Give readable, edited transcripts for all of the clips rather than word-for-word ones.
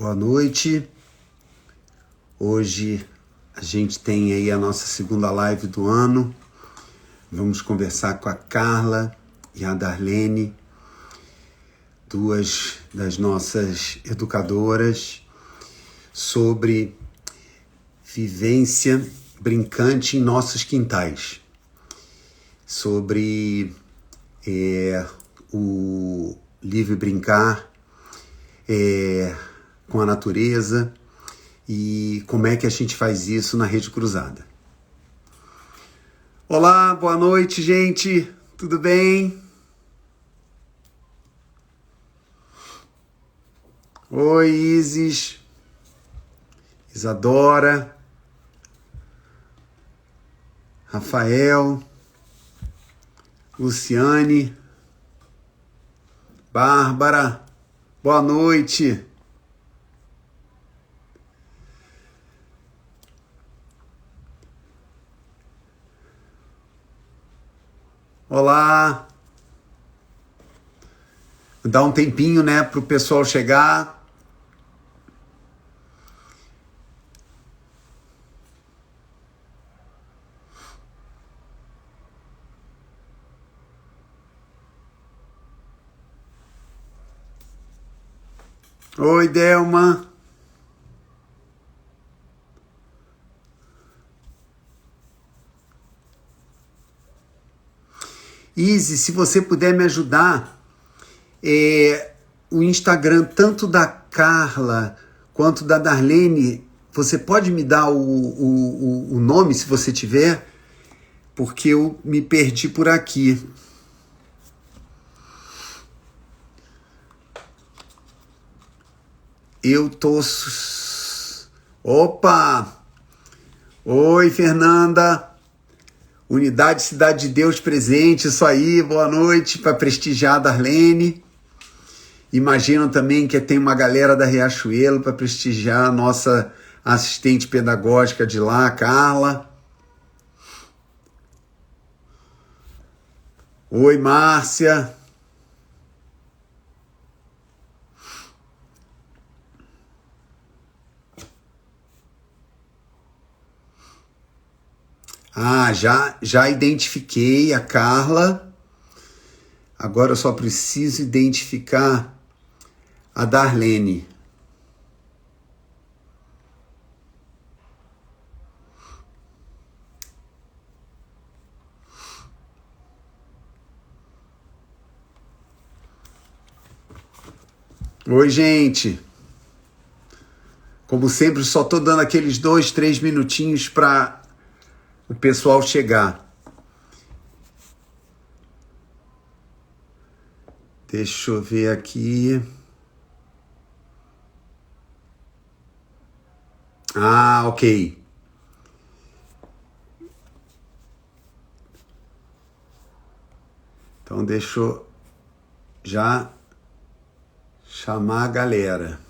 Boa noite. Hoje a gente tem aí a nossa segunda live do ano. Vamos conversar com a Carla e a Darlene, duas das nossas educadoras, sobre vivência brincante em nossos quintais, sobre o livre brincar com a natureza e como é que a gente faz isso na Rede Cruzada. Olá, boa noite, gente. Tudo bem? Oi, Isis, Isadora, Rafael, Luciane, Bárbara, boa noite. Olá. Dá um tempinho, né, para o pessoal chegar. Oi, Delma. Izzy, se você puder me ajudar, o Instagram tanto da Carla quanto da Darlene, você pode me dar o nome, se você tiver? Porque eu me perdi por aqui. Eu tô... Opa! Oi, Fernanda! Unidade Cidade de Deus presente, isso aí, boa noite, para prestigiar a Darlene. Imagino também que tem uma galera da Riachuelo para prestigiar a nossa assistente pedagógica de lá, a Carla. Oi, Márcia. Ah, já identifiquei a Carla. Agora eu só preciso identificar a Darlene. Oi, gente. Como sempre, só tô dando aqueles 2, 3 minutinhos para o pessoal chegar. Deixa eu ver aqui. Ah, ok. Então deixa eu já chamar a galera.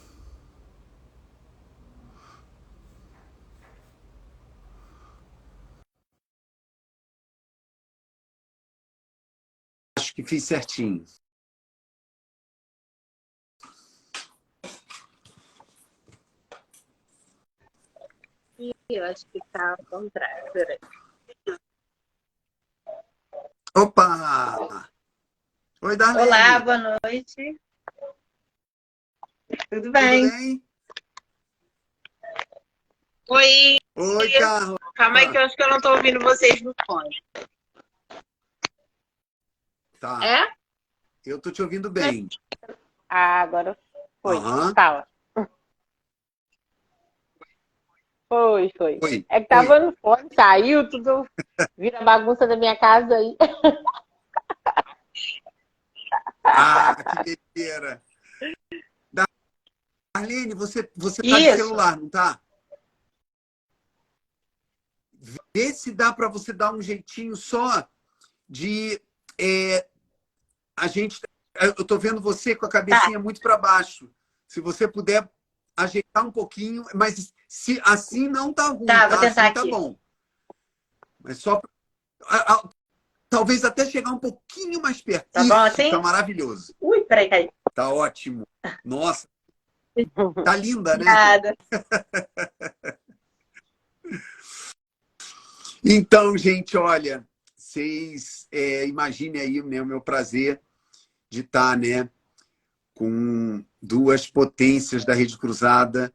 Acho que fiz certinho. Eu acho que tá ao contrário. Peraí. Opa! Oi, Darlene. Olá, boa noite. Tudo bem? Tudo bem? Oi. Oi, Carla. Calma aí que eu acho que eu não tô ouvindo vocês no fone. Tá. É? Eu tô te ouvindo bem. Ah, agora foi. Aham. Fala. Foi. Oi. É que tava no fone, caiu, tudo vira bagunça da minha casa aí. Ah, que besteira. Darlene, você tá de Isso. celular, não tá? Vê se dá para você dar um jeitinho só de a gente. Eu tô vendo você com a cabecinha muito para baixo. Se você puder ajeitar um pouquinho, mas se assim não tá ruim, Tá, vou tentar assim tá aqui. bom. Mas só talvez até chegar um pouquinho mais perto. Tá bom assim? Tá maravilhoso. Ui, peraí, caiu. Tá ótimo. Nossa. Tá linda, né? Obrigada. Então, gente, olha, vocês imaginem aí, né, o meu prazer de estar, né, com duas potências da Rede Cruzada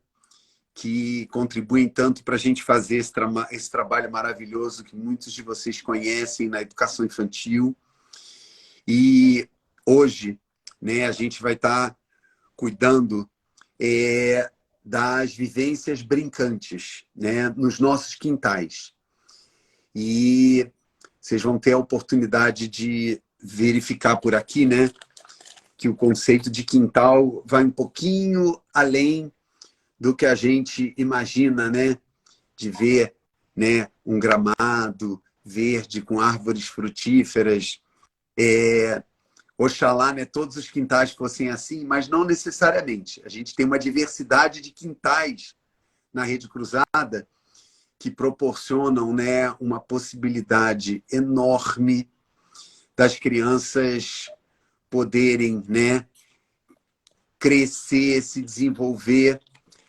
que contribuem tanto para a gente fazer esse trabalho maravilhoso que muitos de vocês conhecem na educação infantil. E hoje, né, a gente vai estar cuidando das vivências brincantes, né, nos nossos quintais. E vocês vão ter a oportunidade de verificar por aqui, né, que o conceito de quintal vai um pouquinho além do que a gente imagina, né, de ver, né, um gramado verde com árvores frutíferas. Oxalá, né, todos os quintais fossem assim, mas não necessariamente. A gente tem uma diversidade de quintais na Rede Cruzada que proporcionam, né, uma possibilidade enorme das crianças poderem, né, crescer, se desenvolver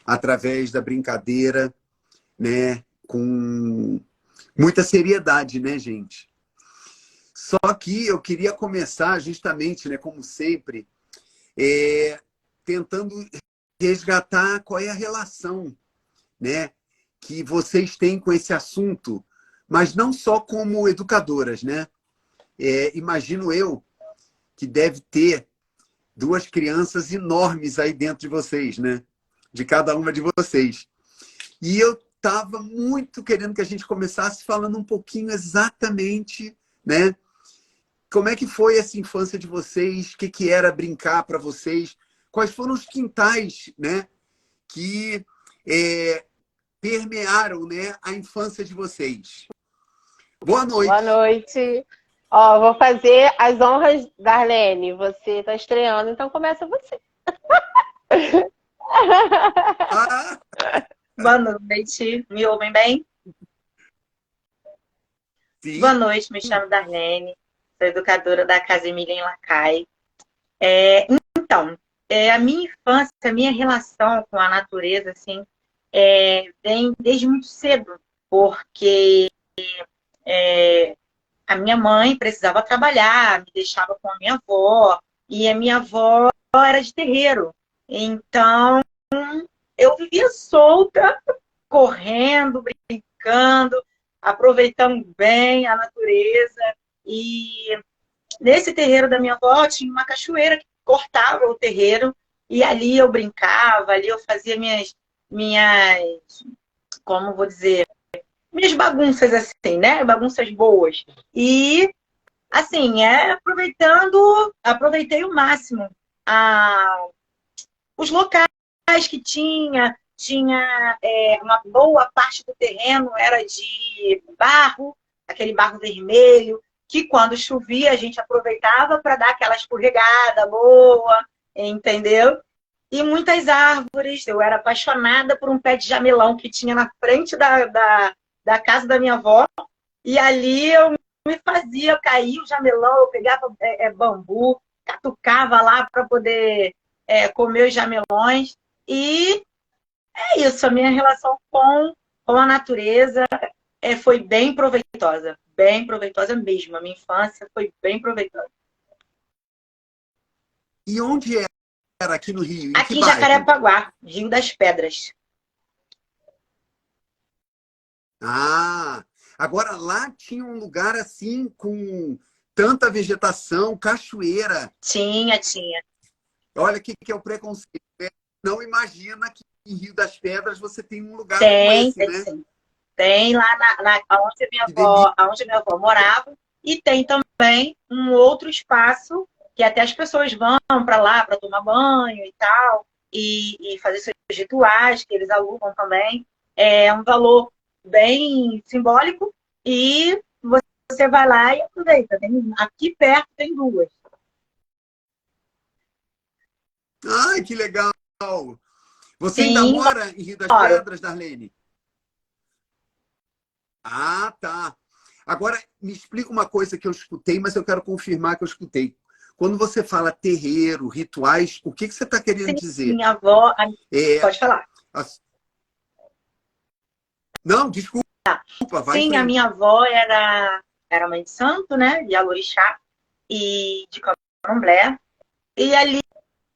através da brincadeira, né, com muita seriedade, né, gente? Só que eu queria começar justamente, né, como sempre, tentando resgatar qual é a relação, né, que vocês têm com esse assunto, mas não só como educadoras, né? Imagino eu que deve ter duas crianças enormes aí dentro de vocês, né? De cada uma de vocês. E eu estava muito querendo que a gente começasse falando um pouquinho exatamente, né? Como é que foi essa infância de vocês? O que era brincar para vocês? Quais foram os quintais, né, que permearam, né, a infância de vocês? Boa noite. Boa noite. Ó, vou fazer as honras da Arlene. Você está estreando, então começa você. Ah, Boa noite. Me ouvem bem? sim. Boa noite, me chamo Darlene, sou educadora da Casa Emília em Lacai. Então, a minha infância, a minha relação com a natureza, assim, vem desde muito cedo, porque a minha mãe precisava trabalhar, me deixava com a minha avó, e a minha avó era de terreiro. Então, eu vivia solta, correndo, brincando, aproveitando bem a natureza. E nesse terreiro da minha avó tinha uma cachoeira que cortava o terreiro, e ali eu brincava, ali eu fazia minhas, como vou dizer, minhas bagunças assim, né? Bagunças boas. E assim, aproveitei o máximo os locais que tinha uma boa parte do terreno era de barro, aquele barro vermelho, que quando chovia a gente aproveitava para dar aquela escorregada boa, entendeu? E muitas árvores, eu era apaixonada por um pé de jamelão que tinha na frente da casa da minha avó, e ali eu me fazia cair o jamelão, eu pegava bambu, catucava lá para poder comer os jamelões. E é isso, a minha relação com a natureza foi bem proveitosa mesmo. A minha infância foi bem proveitosa. E onde era aqui no Rio? Em Aqui que em bairro? Jacarepaguá, Rio das Pedras. Ah, agora lá tinha um lugar assim com tanta vegetação, cachoeira. Tinha. Olha o que é o preconceito, né? Não imagina que em Rio das Pedras você tem um lugar como Tem, esse, né? sim. Tem lá onde a minha avó morava, e tem também um outro espaço que até as pessoas vão para lá para tomar banho e tal, e fazer seus rituais, que eles alugam também. É um valor bem simbólico, e você vai lá e aproveita. Aqui perto tem duas. Ai, que legal! Você ainda Sim, mora em Rio das moro. Pedras, Darlene? Ah, tá. Agora, me explica uma coisa que eu escutei, mas eu quero confirmar que eu escutei. Quando você fala terreiro, rituais, o que você está querendo dizer? Minha avó... É, Pode falar. as- Não, desculpa, vai em Sim, a frente. minha avó era mãe de santo, né? De Alorixá e de Candomblé. E ali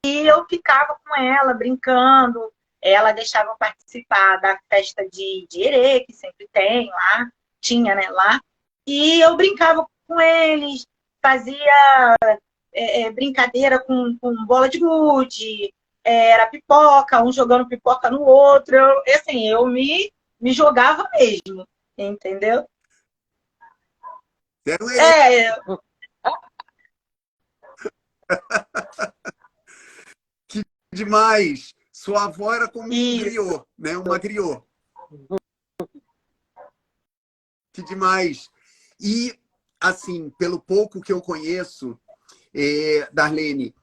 eu ficava com ela, brincando. Ela deixava eu participar da festa de Erê, que sempre tem lá. Tinha, né, lá. E eu brincava com eles, fazia brincadeira com bola de gude, era pipoca, um jogando pipoca no outro. Assim, eu me jogava mesmo, entendeu? Era um herê É, demais. Sua avó era como um isso. griot, né? Uma griot. Que demais. E, assim, pelo pouco que eu conheço, Darlene,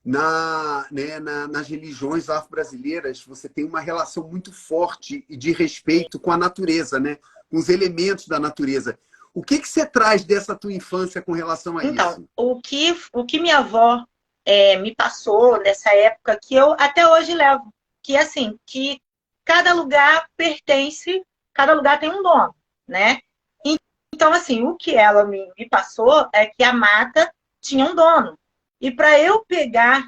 nas religiões afro-brasileiras, você tem uma relação muito forte e de respeito com a natureza, né? Com os elementos da natureza. O que você traz dessa tua infância com relação a Então, isso? o que minha avó me passou nessa época, que eu até hoje levo, que assim, que cada lugar pertence, cada lugar tem um dono, né? Então, assim, o que ela me passou é que a mata tinha um dono. E para eu pegar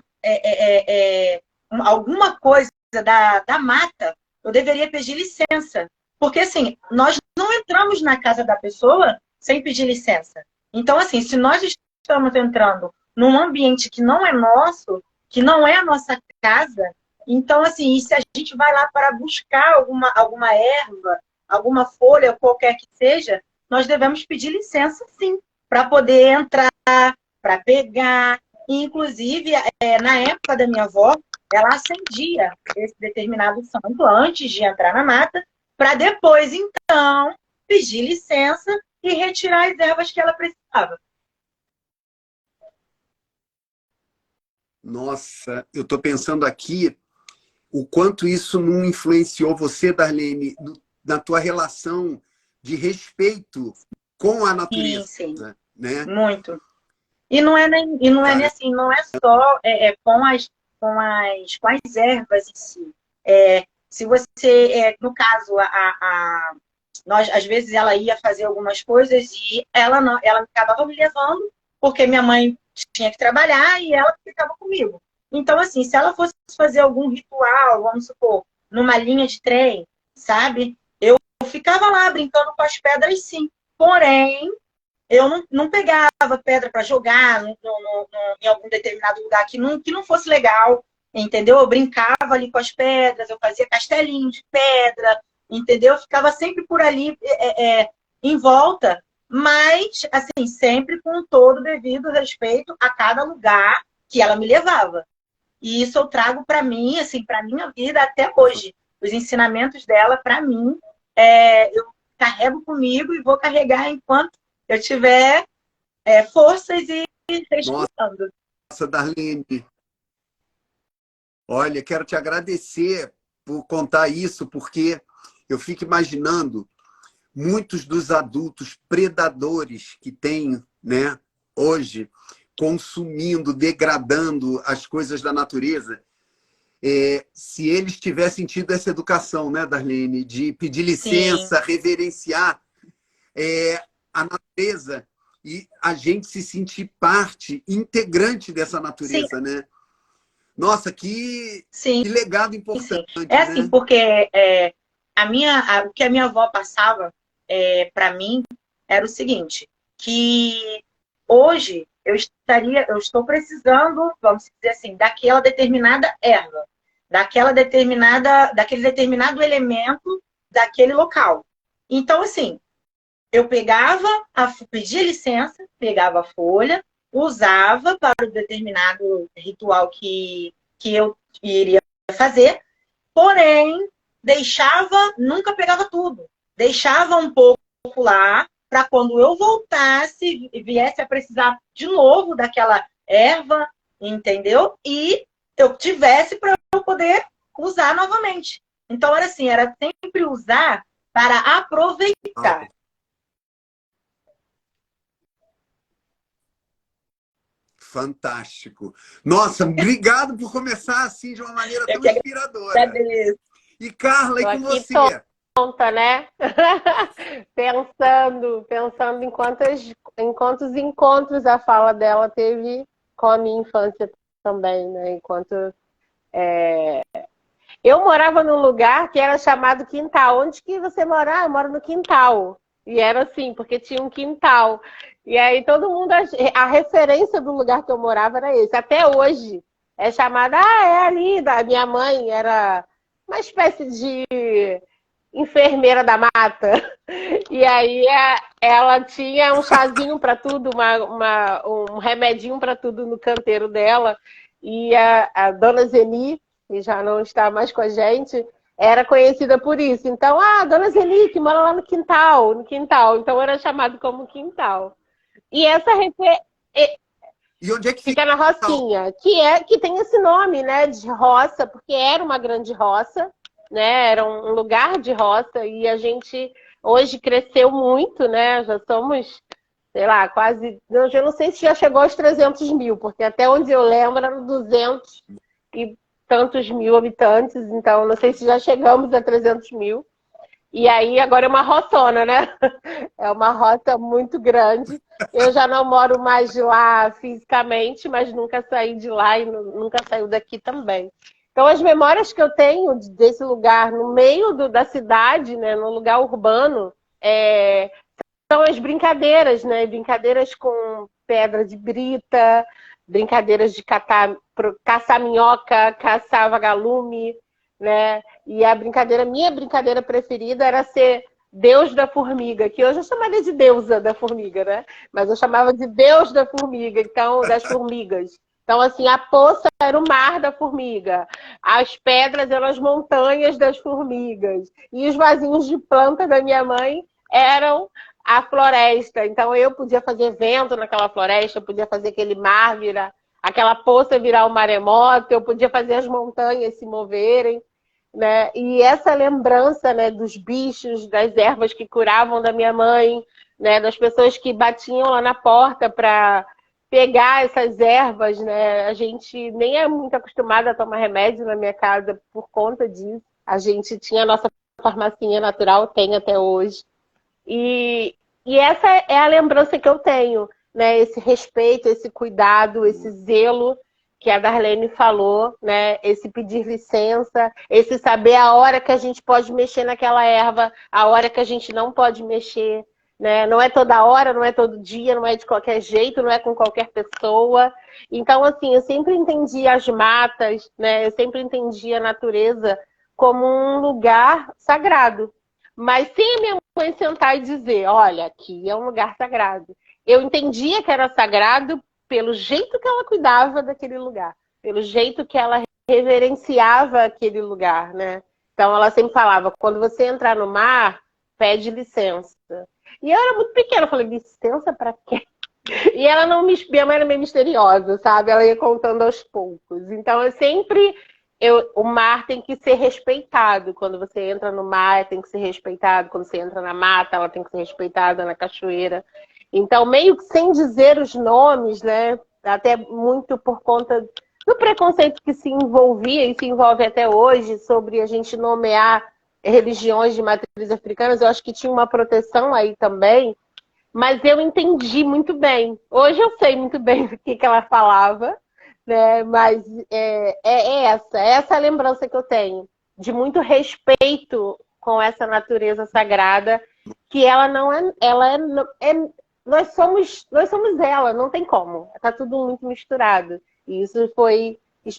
alguma coisa da mata, eu deveria pedir licença. Porque, assim, nós não entramos na casa da pessoa sem pedir licença. Então, assim, se nós estamos entrando num ambiente que não é nosso, que não é a nossa casa, então, assim, e se a gente vai lá para buscar alguma erva, alguma folha, qualquer que seja, nós devemos pedir licença, sim, para poder entrar, para pegar. E, inclusive, na época da minha avó, ela acendia esse determinado santo antes de entrar na mata, para depois, então, pedir licença e retirar as ervas que ela precisava. Nossa, eu estou pensando aqui o quanto isso não influenciou você, Darlene, na tua relação de respeito com a Sim, natureza, sim, né? muito. E não é Cara, assim, não é só com as ervas em si. Se você, no caso, nós, às vezes ela ia fazer algumas coisas e ela não, ela acabava me levando porque minha mãe tinha que trabalhar e ela ficava comigo. Então, assim, se ela fosse fazer algum ritual, vamos supor, numa linha de trem, sabe? Eu ficava lá brincando com as pedras, sim. Porém, eu não pegava pedra para jogar em algum determinado lugar que não fosse legal, entendeu? Eu brincava ali com as pedras, eu fazia castelinho de pedra, entendeu? Eu ficava sempre por ali em volta, mas, assim, sempre com todo o devido respeito a cada lugar que ela me levava. E isso eu trago para mim, assim, para minha vida até hoje. Os ensinamentos dela, para mim, eu carrego comigo e vou carregar enquanto eu tiver forças e respirando. nossa, Darlene, olha, quero te agradecer por contar isso, porque eu fico imaginando muitos dos adultos predadores que tem, né, hoje, consumindo, degradando as coisas da natureza, se eles tivessem tido essa educação, né, Darlene, de pedir Sim, licença, reverenciar a natureza e a gente se sentir parte integrante dessa sim, natureza, né? Nossa, sim, que legado sim. É importante, assim, né? porque o que a minha avó passava para mim era o seguinte, que hoje eu estou precisando, vamos dizer assim, daquela determinada erva, daquele determinado elemento daquele local. Então, assim, eu pedia licença, pegava a folha, usava para o determinado ritual que eu iria fazer, porém, nunca pegava tudo. Deixava um pouco lá, para quando eu voltasse e viesse a precisar de novo daquela erva, entendeu? E eu tivesse para eu poder usar novamente. Então, era assim, era sempre usar para aproveitar. Fantástico. Nossa, obrigado por começar assim de uma maneira tão inspiradora. Agradeço. E Carla, e Tô com aqui você? tonta, né? Pensando em quantos encontros a fala dela teve com a minha infância também, né? Eu morava num lugar que era chamado quintal. Onde que você mora? Ah, eu moro no quintal. E era assim, porque tinha um quintal. E aí todo mundo, a referência do lugar que eu morava era esse. Até hoje é chamada, é ali, da minha mãe era uma espécie de enfermeira da mata. E aí ela tinha um chazinho para tudo, um remedinho para tudo no canteiro dela. E a dona Zeni, que já não está mais com a gente, era conhecida por isso. Então, a dona Zeni, que mora lá no quintal, no quintal. Então era chamado como quintal. E essa E onde é que fica na Rocinha, que tem esse nome, né, de roça, porque era uma grande roça, né, era um lugar de roça, e a gente hoje cresceu muito, né, já somos, sei lá, quase, eu não sei se já chegou aos 300 mil, porque até onde eu lembro eram 200 e tantos mil habitantes, então não sei se já chegamos a 300 mil. E aí agora é uma roçona, né? É uma roça muito grande. Eu já não moro mais de lá fisicamente, mas nunca saí de lá e nunca saiu daqui também. Então as memórias que eu tenho desse lugar no meio da cidade, né, no lugar urbano, são as brincadeiras, né? Brincadeiras com pedra de brita, brincadeiras de caçar minhoca, caçar vagalume, né? E minha brincadeira preferida era ser Deus da formiga, que hoje eu chamaria de deusa da formiga, né? Mas eu chamava de Deus da formiga, então, das formigas. Então, assim, a poça era o mar da formiga, as pedras eram as montanhas das formigas, e os vasinhos de planta da minha mãe eram a floresta. Então, eu podia fazer vento naquela floresta, eu podia fazer aquele mar virar, aquela poça virar um maremoto, eu podia fazer as montanhas se moverem, né? E essa lembrança, né, dos bichos, das ervas que curavam da minha mãe, né, das pessoas que batiam lá na porta para pegar essas ervas, né? A gente nem é muito acostumada a tomar remédio na minha casa por conta disso. A gente tinha a nossa farmacinha natural, tem até hoje. E essa é a lembrança que eu tenho, né? Esse respeito, esse cuidado, esse zelo que a Darlene falou, né? Esse pedir licença, esse saber a hora que a gente pode mexer naquela erva, a hora que a gente não pode mexer, né? Não é toda hora, não é todo dia, não é de qualquer jeito, não é com qualquer pessoa. Então, assim, eu sempre entendi as matas, né? Eu sempre entendi a natureza como um lugar sagrado. Mas sem a minha mãe sentar e dizer, olha, aqui é um lugar sagrado. Eu entendia que era sagrado pelo jeito que ela cuidava daquele lugar, pelo jeito que ela reverenciava aquele lugar, né? Então ela sempre falava, quando você entrar no mar, pede licença. E eu era muito pequena, eu falei, licença pra quê? E ela não me... Minha mãe era meio misteriosa, sabe? Ela ia contando aos poucos. Então eu sempre... o mar tem que ser respeitado. Quando você entra no mar, tem que ser respeitado. Quando você entra na mata, ela tem que ser respeitada, na cachoeira. Então, meio que sem dizer os nomes, né? Até muito por conta do preconceito que se envolvia e se envolve até hoje sobre a gente nomear religiões de matriz africanas. Eu acho que tinha uma proteção aí também. Mas eu entendi muito bem. Hoje eu sei muito bem do que ela falava, né? Mas essa a lembrança que eu tenho de muito respeito com essa natureza sagrada, que ela não é, nós somos ela, não tem como. Tá tudo muito misturado. E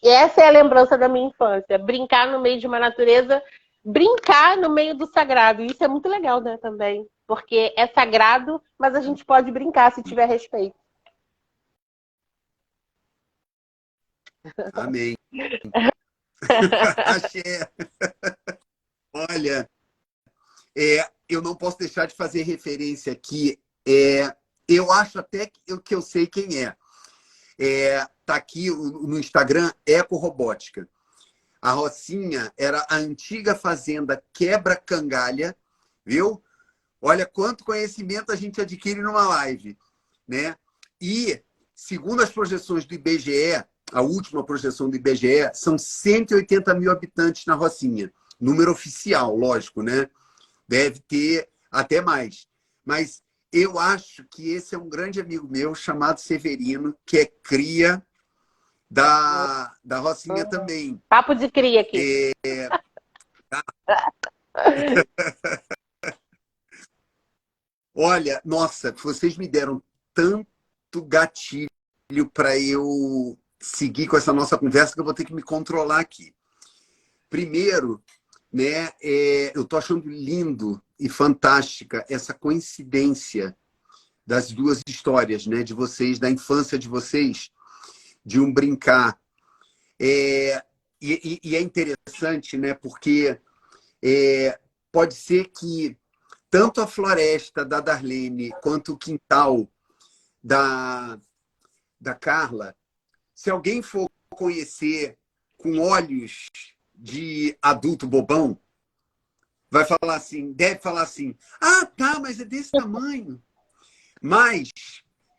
essa é a lembrança da minha infância, brincar no meio de uma natureza, brincar no meio do sagrado. E isso é muito legal, né, também, porque é sagrado, mas a gente pode brincar se tiver respeito. Amém. Axé. Olha, eu não posso deixar de fazer referência aqui. Eu acho até que eu sei quem é. Tá aqui no Instagram, Ecorobótica. A Rocinha era a antiga fazenda Quebra-Cangalha, viu? Olha quanto conhecimento a gente adquire numa live, né? E segundo as projeções do IBGE, a última projeção do IBGE, são 180 mil habitantes na Rocinha. Número oficial, lógico, né? Deve ter até mais. Mas eu acho que esse é um grande amigo meu chamado Severino, que é cria da Rocinha também. Papo de cria aqui. Olha, nossa, vocês me deram tanto gatilho para eu seguir com essa nossa conversa que eu vou ter que me controlar aqui. Primeiro, né, eu estou achando lindo e fantástica essa coincidência das duas histórias, né, de vocês, da infância de vocês, de um brincar. E é interessante, né, porque pode ser que tanto a floresta da Darlene quanto o quintal da Carla, se alguém for conhecer com olhos de adulto bobão, vai falar assim, deve falar assim, ah, tá, mas é desse tamanho. Mas,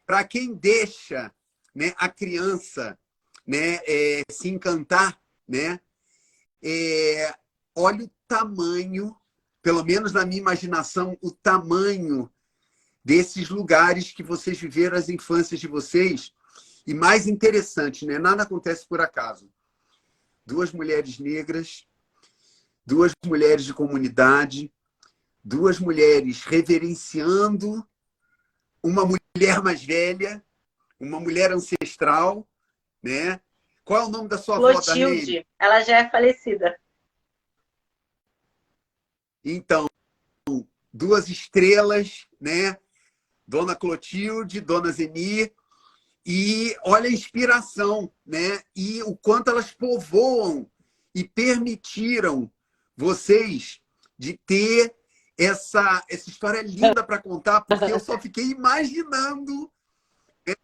para quem deixa, né, a criança, né, se encantar, né, olha o tamanho, pelo menos na minha imaginação, o tamanho desses lugares que vocês viveram as infâncias de vocês. E mais interessante, né? Nada acontece por acaso. Duas mulheres negras, duas mulheres de comunidade, duas mulheres reverenciando uma mulher mais velha, uma mulher ancestral, né? Qual é o nome da sua avó, Darlene? Clotilde, ela já é falecida. Então, duas estrelas, né? Dona Clotilde, Dona Zeni, e olha a inspiração, né? E o quanto elas povoam e permitiram vocês de ter essa história linda para contar, porque eu só fiquei imaginando, né,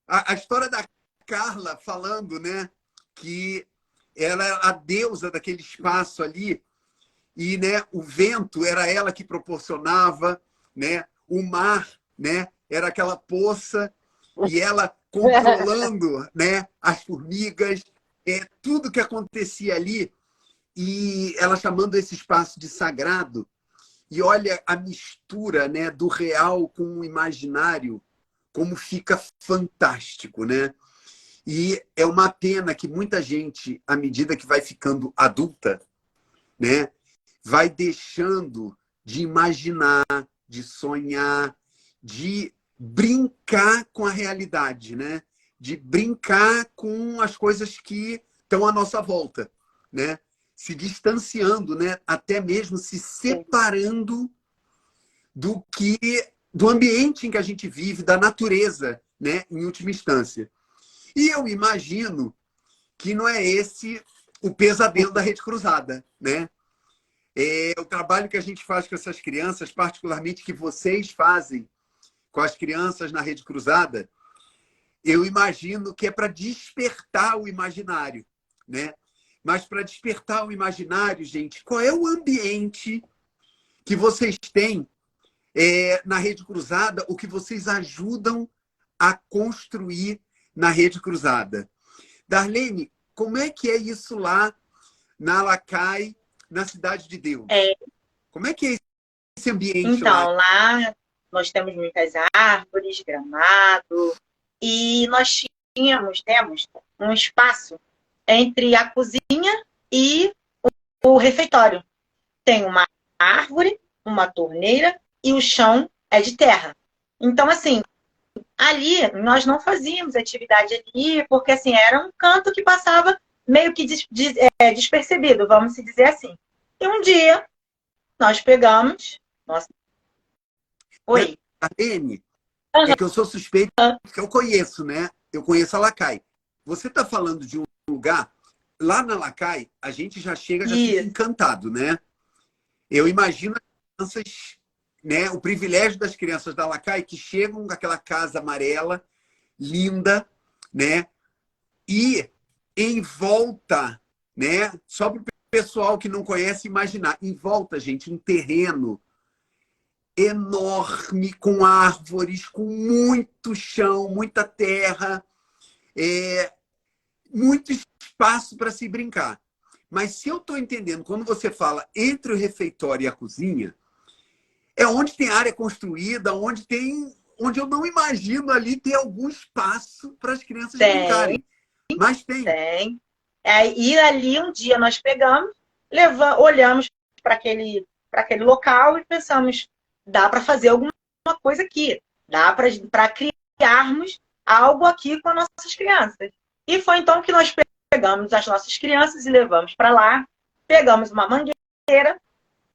a história da Carla falando, né, que ela é a deusa daquele espaço ali, e, né, o vento era ela que proporcionava, né, o mar, né, era aquela poça, e ela controlando, né, as formigas, tudo que acontecia ali, e ela chamando esse espaço de sagrado. E olha a mistura, né, do real com o imaginário, como fica fantástico, né? E é uma pena que muita gente, à medida que vai ficando adulta, né, vai deixando de imaginar, de sonhar, de brincar com a realidade, né? De brincar com as coisas que estão à nossa volta, né? Se distanciando, né? Até mesmo se separando do ambiente em que a gente vive, da natureza, né? Em última instância. E eu imagino que não é esse o pesadelo da Rede Cruzada, né? O trabalho que a gente faz com essas crianças, particularmente que vocês fazem com as crianças na Rede Cruzada, eu imagino que é para despertar o imaginário, né? Mas para despertar o imaginário, gente, qual é o ambiente que vocês têm na Rede Cruzada, o que vocês ajudam a construir na Rede Cruzada? Darlene, como é que é isso lá na Lacai, na Cidade de Deus? Como é que é esse ambiente lá? Então, lá nós temos muitas árvores, gramado, e nós temos um espaço entre a cozinha e o refeitório. Tem uma árvore, uma torneira e o chão é de terra. Então, assim, ali nós não fazíamos atividade ali, porque assim, era um canto que passava meio que despercebido, vamos se dizer assim. E um dia nós pegamos... Nossa. Oi. Darlene, é que eu sou suspeito, porque eu conheço, né? Eu conheço a Lacai. Você está falando de um lugar... Lá na Lacai, a gente já chega, já fica encantado, né? Eu imagino as crianças, né? O privilégio das crianças da Lacai que chegam naquela casa amarela, linda, né? E em volta, né? Só para o pessoal que não conhece imaginar, em volta, gente, um terreno enorme, com árvores, com muito chão, muita terra, muito espaço para se brincar. Mas se eu estou entendendo, quando você fala entre o refeitório e a cozinha, é onde tem área construída, onde eu não imagino ali ter algum espaço para as crianças brincarem. Mas tem. Tem. E ali um dia nós pegamos, olhamos para aquele local e pensamos, dá para fazer alguma coisa aqui. Dá para criarmos algo aqui com as nossas crianças. E foi então que nós pegamos as nossas crianças e levamos para lá, pegamos uma mangueira,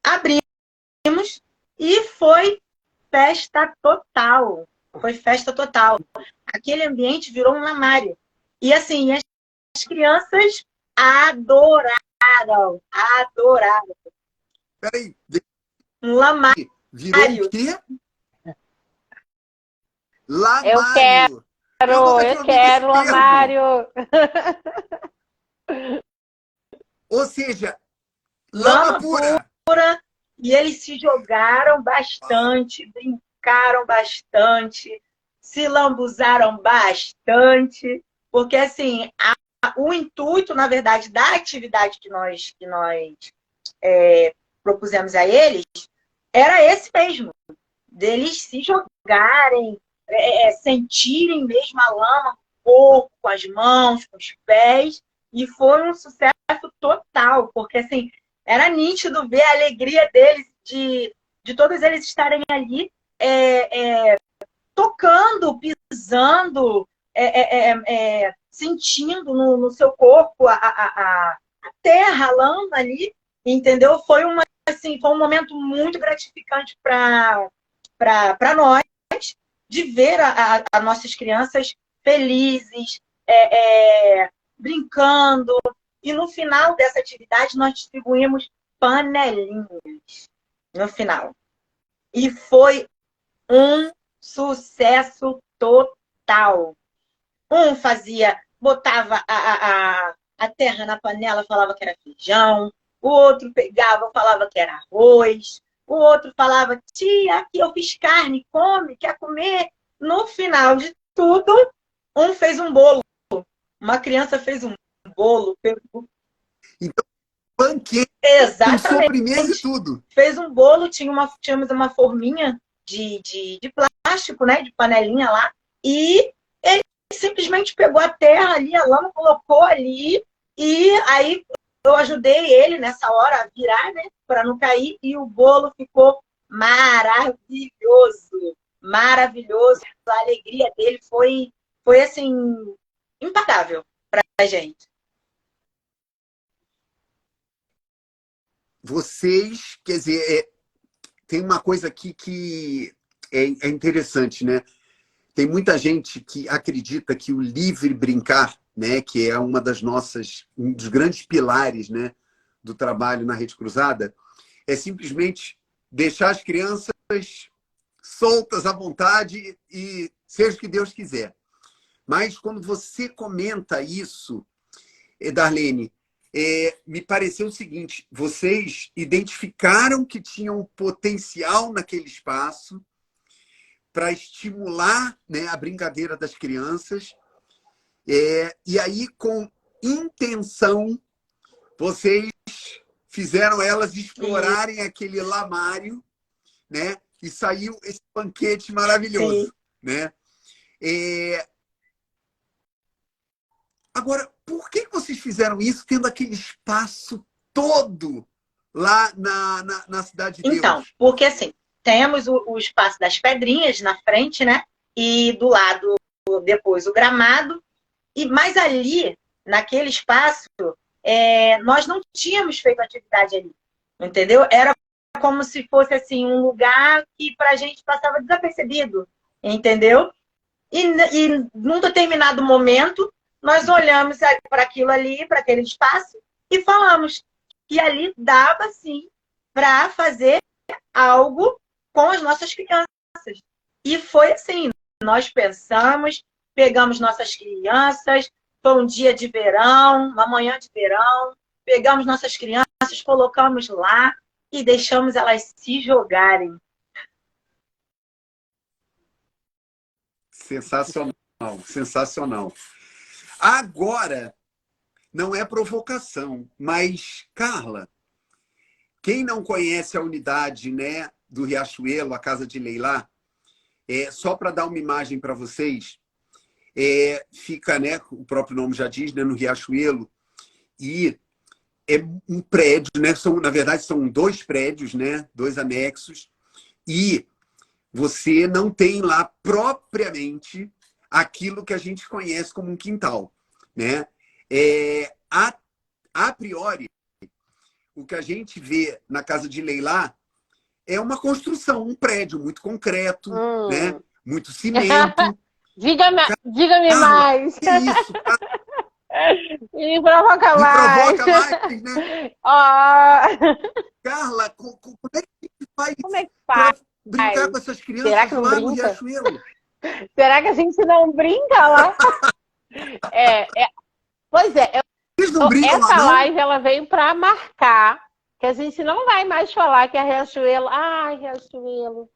abrimos e foi festa total. Foi festa total. Aquele ambiente virou um lamário. E assim, as crianças adoraram. Peraí. Um lamário. Virou o quê? Lamário. Eu quero lamário. Ou seja, lama pura. E eles se jogaram bastante, brincaram bastante, se lambuzaram bastante, porque assim, o intuito, na verdade, da atividade que nós propusemos a eles era esse mesmo, deles se jogarem, sentirem mesmo a lama no corpo, com as mãos, com os pés, e foi um sucesso total, porque assim, era nítido ver a alegria deles, de todos eles estarem ali tocando, pisando, sentindo no seu corpo a terra, a lama ali, entendeu? Foi um momento muito gratificante para nós, de ver as nossas crianças felizes, brincando. E no final dessa atividade, nós distribuímos panelinhas. No final. E foi um sucesso total. Um botava a terra na panela, falava que era feijão. O outro pegava, falava que era arroz. O outro falava, tia, aqui eu fiz carne, come, quer comer? No final de tudo, um fez um bolo. Uma criança fez um bolo. Então, banquete, exatamente. Com sobremesa e tudo. Fez um bolo, tínhamos uma forminha de plástico, né? De panelinha lá. E ele simplesmente pegou a terra ali, a lama, colocou ali. E aí eu ajudei ele nessa hora a virar, né? Para não cair. E o bolo ficou maravilhoso. Maravilhoso. A alegria dele foi assim, impagável para a gente. Vocês, quer dizer, tem uma coisa aqui que é interessante, né? Tem muita gente que acredita que o livre brincar, né, que é um dos grandes pilares, né, do trabalho na Rede Cruzada, é simplesmente deixar as crianças soltas à vontade e seja o que Deus quiser. Mas quando você comenta isso, Darlene, me pareceu o seguinte, vocês identificaram que tinham potencial naquele espaço para estimular, né, a brincadeira das crianças, e aí, com intenção, vocês fizeram elas explorarem aquele lamário, né, e saiu esse banquete maravilhoso. Né? Agora, por que vocês fizeram isso tendo aquele espaço todo lá na Cidade de Deus? Então, porque assim, temos o espaço das pedrinhas na frente, né? E do lado, depois, o gramado. Mas ali, naquele espaço, nós não tínhamos feito atividade ali. Entendeu? Era como se fosse assim, um lugar que pra gente passava desapercebido. Entendeu? E num determinado momento, nós olhamos para aquilo ali, para aquele espaço, e falamos que ali dava, sim, para fazer algo com as nossas crianças. E foi assim, nós pensamos, pegamos nossas crianças, foi um dia de verão, uma manhã de verão, pegamos nossas crianças, colocamos lá e deixamos elas se jogarem. Sensacional, sensacional. Agora, não é provocação, mas, Carla, quem não conhece a unidade, né, do Riachuelo, a Casa de Leilá, só para dar uma imagem para vocês, fica, né, o próprio nome já diz, né, no Riachuelo, e é um prédio, né, na verdade são 2 prédios, né, 2 anexos, e você não tem lá propriamente aquilo que a gente conhece como um quintal, né? A priori, o que a gente vê na Casa de Leilá é uma construção, um prédio muito concreto, né? Muito cimento. Diga-me Carla, mais. que isso? Me provoca Me mais. provoca mais, né? Oh. Carla, como é que a gente faz Como é que para faz? brincar com essas Será crianças que não lá no brinca? Riachuelo? Será que a gente não brinca lá? Pois é, Eles não brincam lá, essa não? live ela veio para marcar que a gente não vai mais falar que é Riachuelo. Ai, Riachuelo.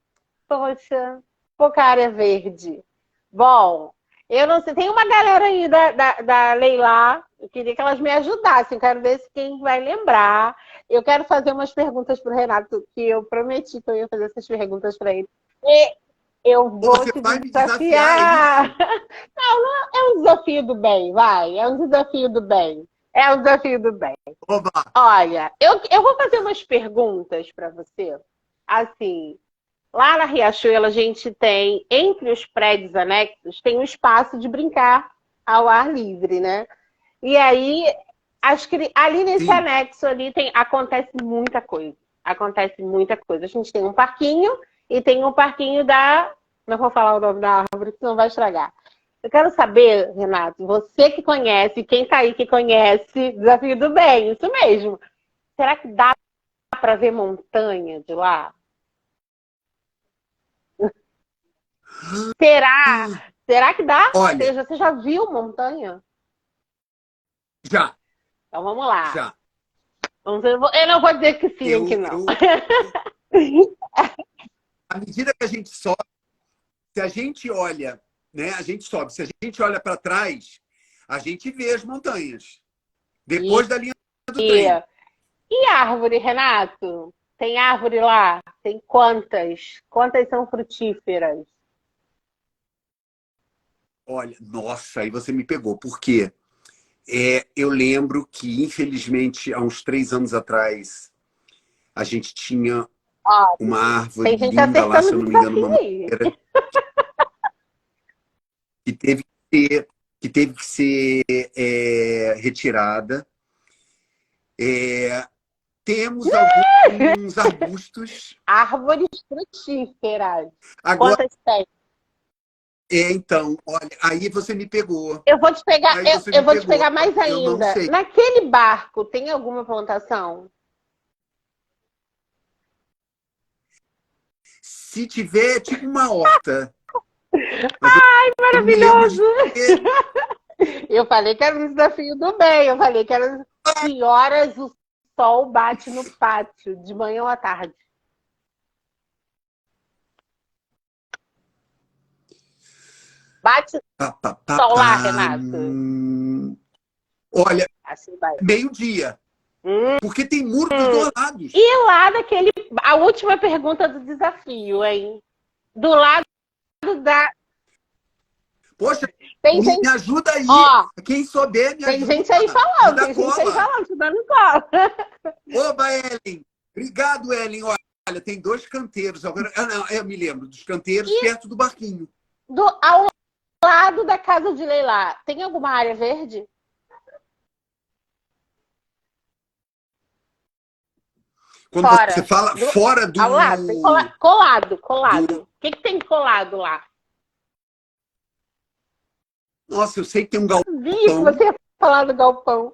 Poxa, pouca área verde. Bom, eu não sei, tem uma galera aí da Leilá, eu queria que elas me ajudassem, eu quero ver se quem vai lembrar. Eu quero fazer umas perguntas para o Renato, que eu prometi que eu ia fazer essas perguntas para ele. E eu vou Você te vai me desafiar, é desafiar. isso? Não, é um desafio do bem, vai. É um desafio do bem. É um desafio do bem. Oba! Olha, eu vou fazer umas perguntas para você. Assim, lá na Riachuelo, a gente tem, entre os prédios anexos, tem um espaço de brincar ao ar livre, né? E aí, ali nesse Sim. anexo ali acontece muita coisa. Acontece muita coisa. A gente tem um parquinho e tem um parquinho da... Não vou falar o nome da árvore, senão vai estragar. Eu quero saber, Renato, você que conhece, quem tá aí que conhece, Desafio do Bem, isso mesmo. Será que dá para ver montanha de lá? Será? Será que dá? Olha, Você já viu montanha? já, Então vamos lá. já. Eu não vou dizer que sim, que não. À medida que a gente sobe, se a gente olha, né? A gente sobe. Se a gente olha para trás, a gente vê as montanhas. Depois da linha do trem. E árvore, Renato? Tem árvore lá? Tem quantas? Quantas são frutíferas? Olha, nossa, aí você me pegou. Por quê? Eu lembro que, infelizmente, há uns 3 anos atrás, a gente tinha uma árvore tem gente linda lá, se eu acertando não me engano, uma desafio mangueira, que teve que ser retirada. Temos alguns arbustos. Árvores frutíferas. Agora, Quantas tem? então, olha, aí você me pegou. Eu vou te pegar, Aí você eu me vou te pegou. pegar mais Eu não ainda. sei. Naquele barco, tem alguma plantação? Se tiver, é tipo uma horta. Mas Ai, eu me lembro de maravilhoso! ter. Eu falei que era um desafio do bem. Eu falei que era que horas o sol bate no pátio, de manhã ou à tarde. Bate Pá, pá, pá, sol lá, pá. Renato. Olha, Assim vai. meio-dia. Porque tem muro dos 2 lados. E lá daquele. A última pergunta do desafio, hein? Do lado da. Poxa, Tem me gente. ajuda aí. Ó, Quem souber, me tem ajuda. gente aí Me falando, dá tem gente aí cola. falando, te dando cola. Oba, Ellen. Obrigado, Ellen. Olha, tem 2 canteiros. Agora, não, eu me lembro dos canteiros perto do barquinho. Ao lado da casa de Leilá, tem alguma área verde? Quando Fora. você fala fora do... Ao lado, tem colado. Do... O que tem colado lá? Nossa, eu sei que tem um galpão. Vi que você ia falar do galpão.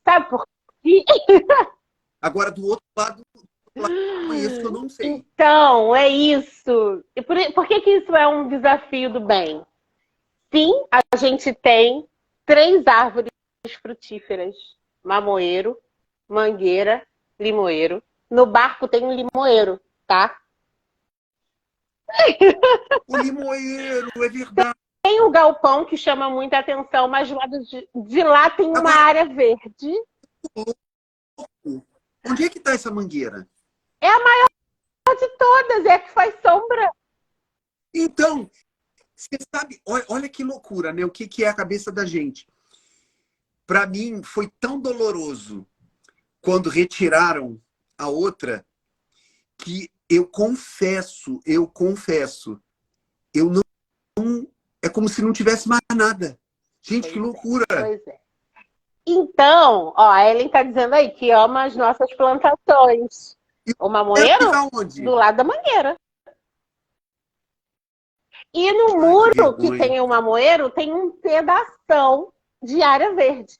Sabe por quê? Agora, do outro lado, eu conheço que eu não sei. Então, é isso. E por que isso é um desafio do bem? Sim, a gente tem 3 árvores frutíferas. Mamoeiro, mangueira, limoeiro. No barco tem um limoeiro, tá? O limoeiro, é verdade. tem o galpão que chama muita atenção, mas do lado de lá tem uma área verde. Onde é que está essa mangueira? É a maior de todas, é a que faz sombra. Então, você sabe, olha que loucura, né? O que é a cabeça da gente. Para mim, foi tão doloroso quando retiraram a outra, que eu confesso, eu não... É como se não tivesse mais nada. Gente, que loucura! Pois é. Então, ó, a Ellen está dizendo aí que ama as nossas plantações. O mamoeiro? Do lado da mangueira. E no muro que tem o mamoeiro, tem um pedação de área verde.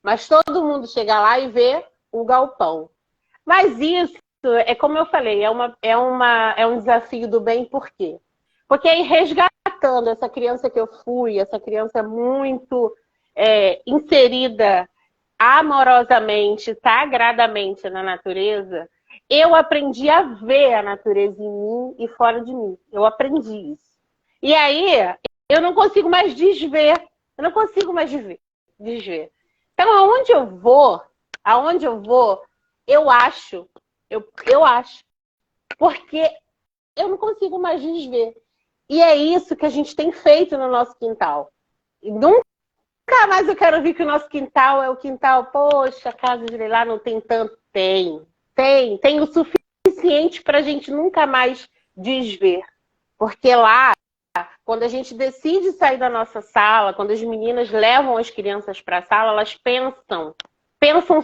Mas todo mundo chega lá e vê o galpão. Mas isso, é como eu falei, é um desafio do bem, por quê? Porque aí resgatando essa criança que eu fui, essa criança muito inserida amorosamente, sagradamente na natureza, eu aprendi a ver a natureza em mim e fora de mim. Eu aprendi isso. E aí, eu não consigo mais desver. Eu não consigo mais desver. Então, aonde eu vou, eu acho. Porque eu não consigo mais desver. E é isso que a gente tem feito no nosso quintal. E nunca mais eu quero ver que o nosso quintal é o quintal, poxa, a casa de Leilá não tem tanto. Tem o suficiente para a gente nunca mais desver. Porque lá, quando a gente decide sair da nossa sala, quando as meninas levam as crianças para a sala, elas pensam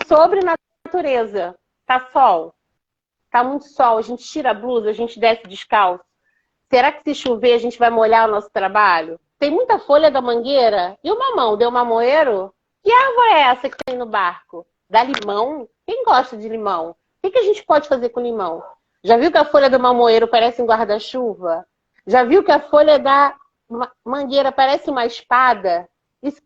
sobre natureza. Tá sol, tá muito sol, a gente tira a blusa, a gente desce descalço. Será que se chover a gente vai molhar o nosso trabalho? Tem muita folha da mangueira? E o mamão, deu mamoeiro? Que árvore é essa que tem no barco? Dá limão? Quem gosta de limão? O que a gente pode fazer com limão? Já viu que a folha do mamoeiro parece um guarda-chuva? Já viu que a folha da mangueira parece uma espada?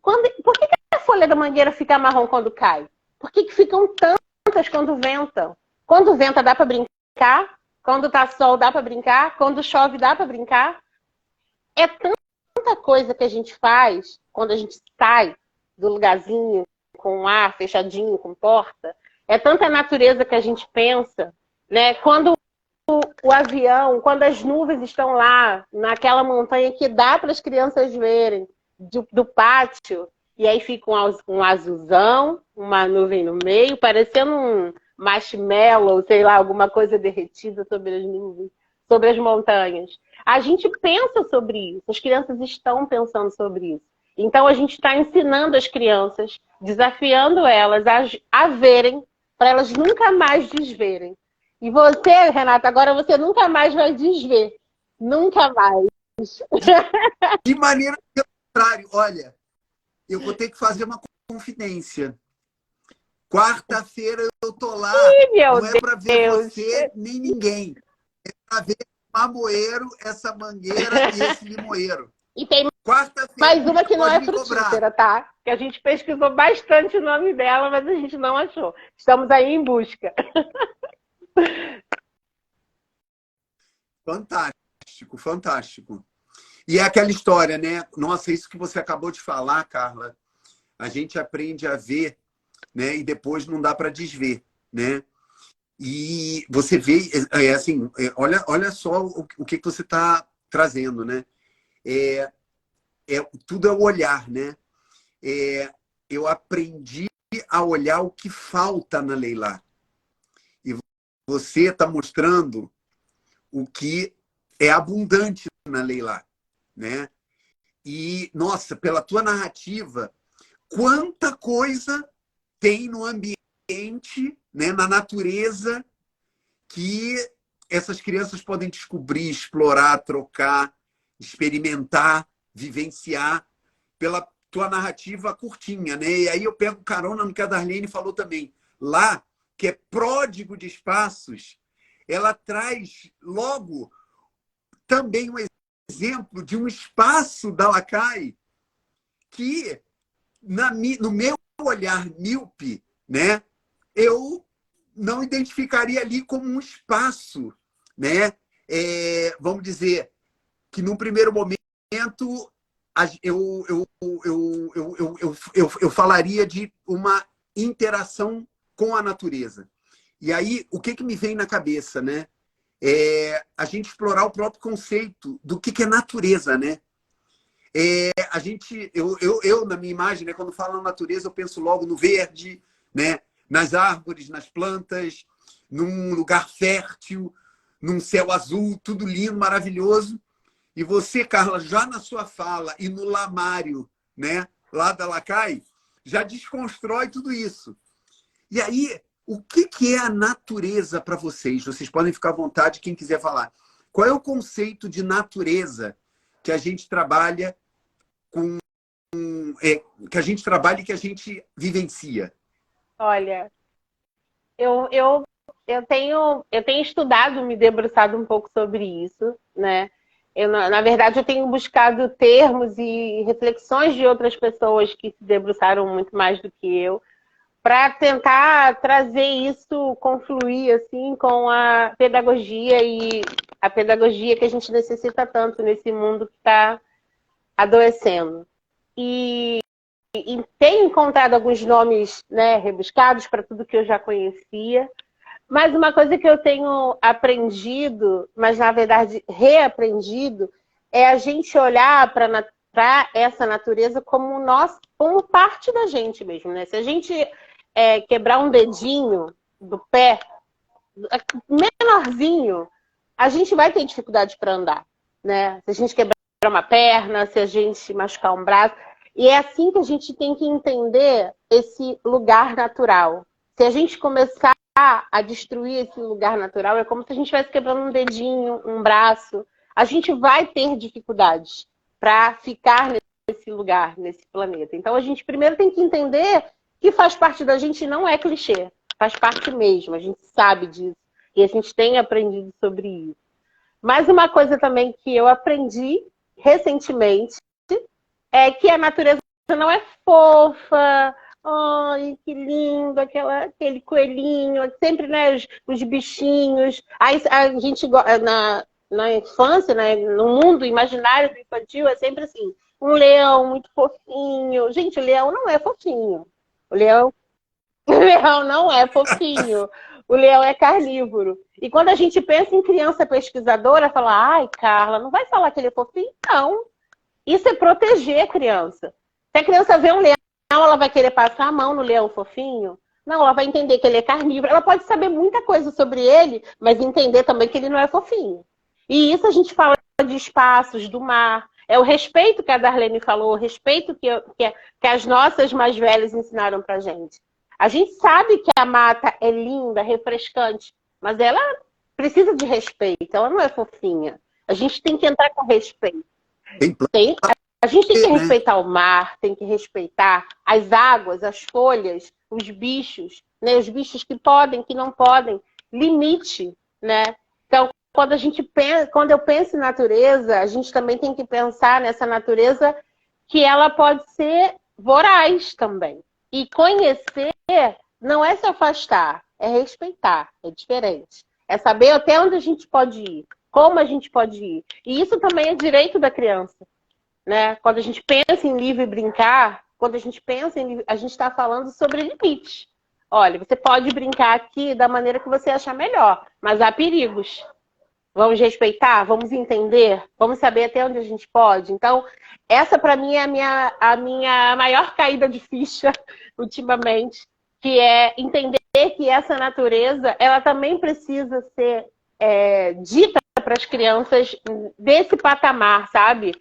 Por que a folha da mangueira fica marrom quando cai? Por que ficam tantas quando ventam? Quando venta dá para brincar? Quando tá sol dá para brincar? Quando chove dá para brincar? É tanta coisa que a gente faz quando a gente sai do lugarzinho com o ar fechadinho, com porta. É tanta natureza que a gente pensa, né? Quando o avião, quando as nuvens estão lá, naquela montanha que dá para as crianças verem do pátio, e aí fica um azulzão, uma nuvem no meio, parecendo um marshmallow, sei lá, alguma coisa derretida sobre as nuvens, sobre as montanhas. A gente pensa sobre isso, as crianças estão pensando sobre isso. Então a gente está ensinando as crianças, desafiando elas a verem, para elas nunca mais desverem. E você, Renata, agora você nunca mais vai desver. Nunca mais. De maneira contrária, olha, eu vou ter que fazer uma confidência. Quarta-feira eu tô lá. Não é para ver você nem ninguém. É para ver mamoeiro, essa mangueira e esse limoeiro. E tem mais uma que não é frutífera, tá? Que a gente pesquisou bastante o nome dela, mas a gente não achou. Estamos aí em busca. Fantástico, fantástico. E é aquela história, né? Nossa, isso que você acabou de falar, Carla, a gente aprende a ver, né? E depois não dá para desver, né? E você vê, assim, olha só o que você está trazendo, né? Tudo é o olhar, né? Eu aprendi a olhar o que falta na Leilá. E você está mostrando o que é abundante na Leilá, né? E, nossa, pela tua narrativa, quanta coisa tem no ambiente, né, na natureza, que essas crianças podem descobrir, explorar, trocar, experimentar, vivenciar, pela tua narrativa curtinha, né? E aí eu pego carona no que a Darlene falou também. Lá, que é pródigo de espaços, ela traz logo também um exemplo de um espaço da Lacai que, no meu olhar míope, né, eu não identificaria ali como um espaço, né? Vamos dizer que, num primeiro momento, eu falaria de uma interação com a natureza. E aí, o que me vem na cabeça, né? A gente explorar o próprio conceito do que é natureza, né? Na minha imagem, né, quando falo na natureza, eu penso logo no verde, né, nas árvores, nas plantas, num lugar fértil, num céu azul, tudo lindo, maravilhoso. E você, Carla, já na sua fala e no Lamário, né, lá da Lacai, já desconstrói tudo isso. E aí, o que é a natureza para vocês? Vocês podem ficar à vontade, quem quiser falar. Qual é o conceito de natureza que a gente trabalha que a gente trabalha e que a gente vivencia? Olha, eu tenho estudado, me debruçado um pouco sobre isso, né? Na verdade, eu tenho buscado termos e reflexões de outras pessoas que se debruçaram muito mais do que eu, para tentar trazer isso, confluir assim, com a pedagogia e a pedagogia que a gente necessita tanto nesse mundo que está adoecendo. E tenho encontrado alguns nomes, né, rebuscados para tudo que eu já conhecia, mas uma coisa que eu tenho aprendido, mas na verdade reaprendido, é a gente olhar para essa natureza como como parte da gente mesmo, né? Se a gente quebrar um dedinho do pé, menorzinho, a gente vai ter dificuldade para andar, né? Se a gente quebrar uma perna, se a gente machucar um braço. E é assim que a gente tem que entender esse lugar natural. Se a gente começar a destruir esse lugar natural, é como se a gente estivesse quebrando um dedinho, um braço. A gente vai ter dificuldades para ficar nesse lugar, nesse planeta. Então, a gente primeiro tem que entender que faz parte da gente, não é clichê. Faz parte mesmo, a gente sabe disso. E a gente tem aprendido sobre isso. Mas uma coisa também que eu aprendi recentemente é que a natureza não é fofa, ai, que lindo, aquele coelhinho, sempre, né, os bichinhos. Aí a gente, na infância, né, no mundo imaginário do infantil, é sempre assim, um leão muito fofinho. Gente, o leão não é fofinho. O leão não é fofinho. O leão é carnívoro. E quando a gente pensa em criança pesquisadora, fala, ai, Carla, não vai falar que ele é fofinho? Não. Isso é proteger a criança. Se a criança vê um leão, ela vai querer passar a mão no leão fofinho? Não, ela vai entender que ele é carnívoro. Ela pode saber muita coisa sobre ele, mas entender também que ele não é fofinho. E isso a gente fala de espaços, do mar. É o respeito que a Darlene falou, o respeito que as nossas mais velhas ensinaram pra gente. A gente sabe que a mata é linda, refrescante, mas ela precisa de respeito, ela não é fofinha. A gente tem que entrar com respeito. A gente tem que respeitar o mar, tem que respeitar as águas, as folhas, os bichos, né? Os bichos que podem, que não podem, limite, né? Então, quando eu penso em natureza, a gente também tem que pensar nessa natureza que ela pode ser voraz também. E conhecer não é se afastar, é respeitar, é diferente. É saber até onde a gente pode ir, como a gente pode ir. E isso também é direito da criança, né? Quando a gente pensa em livre brincar, quando a gente pensa em livre, a gente está falando sobre limite. Olha, você pode brincar aqui da maneira que você achar melhor, mas há perigos. Vamos respeitar, vamos entender, vamos saber até onde a gente pode. Então, essa para mim é a minha maior caída de ficha ultimamente, que é entender que essa natureza, ela também precisa ser dita para as crianças desse patamar, sabe?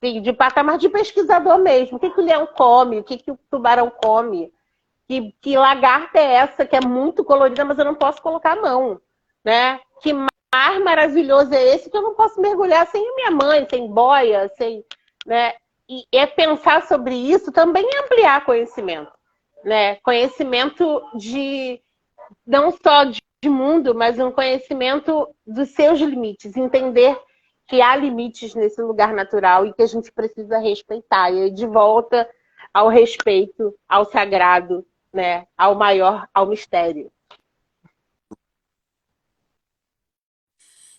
De patamar de pesquisador mesmo. O que o leão come? O que o tubarão come? Que lagarta é essa que é muito colorida, mas eu não posso colocar a mão, né? Que mar maravilhoso é esse que eu não posso mergulhar sem a minha mãe, sem boia, sem, né? E pensar sobre isso também é ampliar conhecimento, né? Conhecimento não só de mundo, mas um conhecimento dos seus limites, entender que há limites nesse lugar natural e que a gente precisa respeitar. E aí, de volta ao respeito, ao sagrado, né? Ao maior, ao mistério.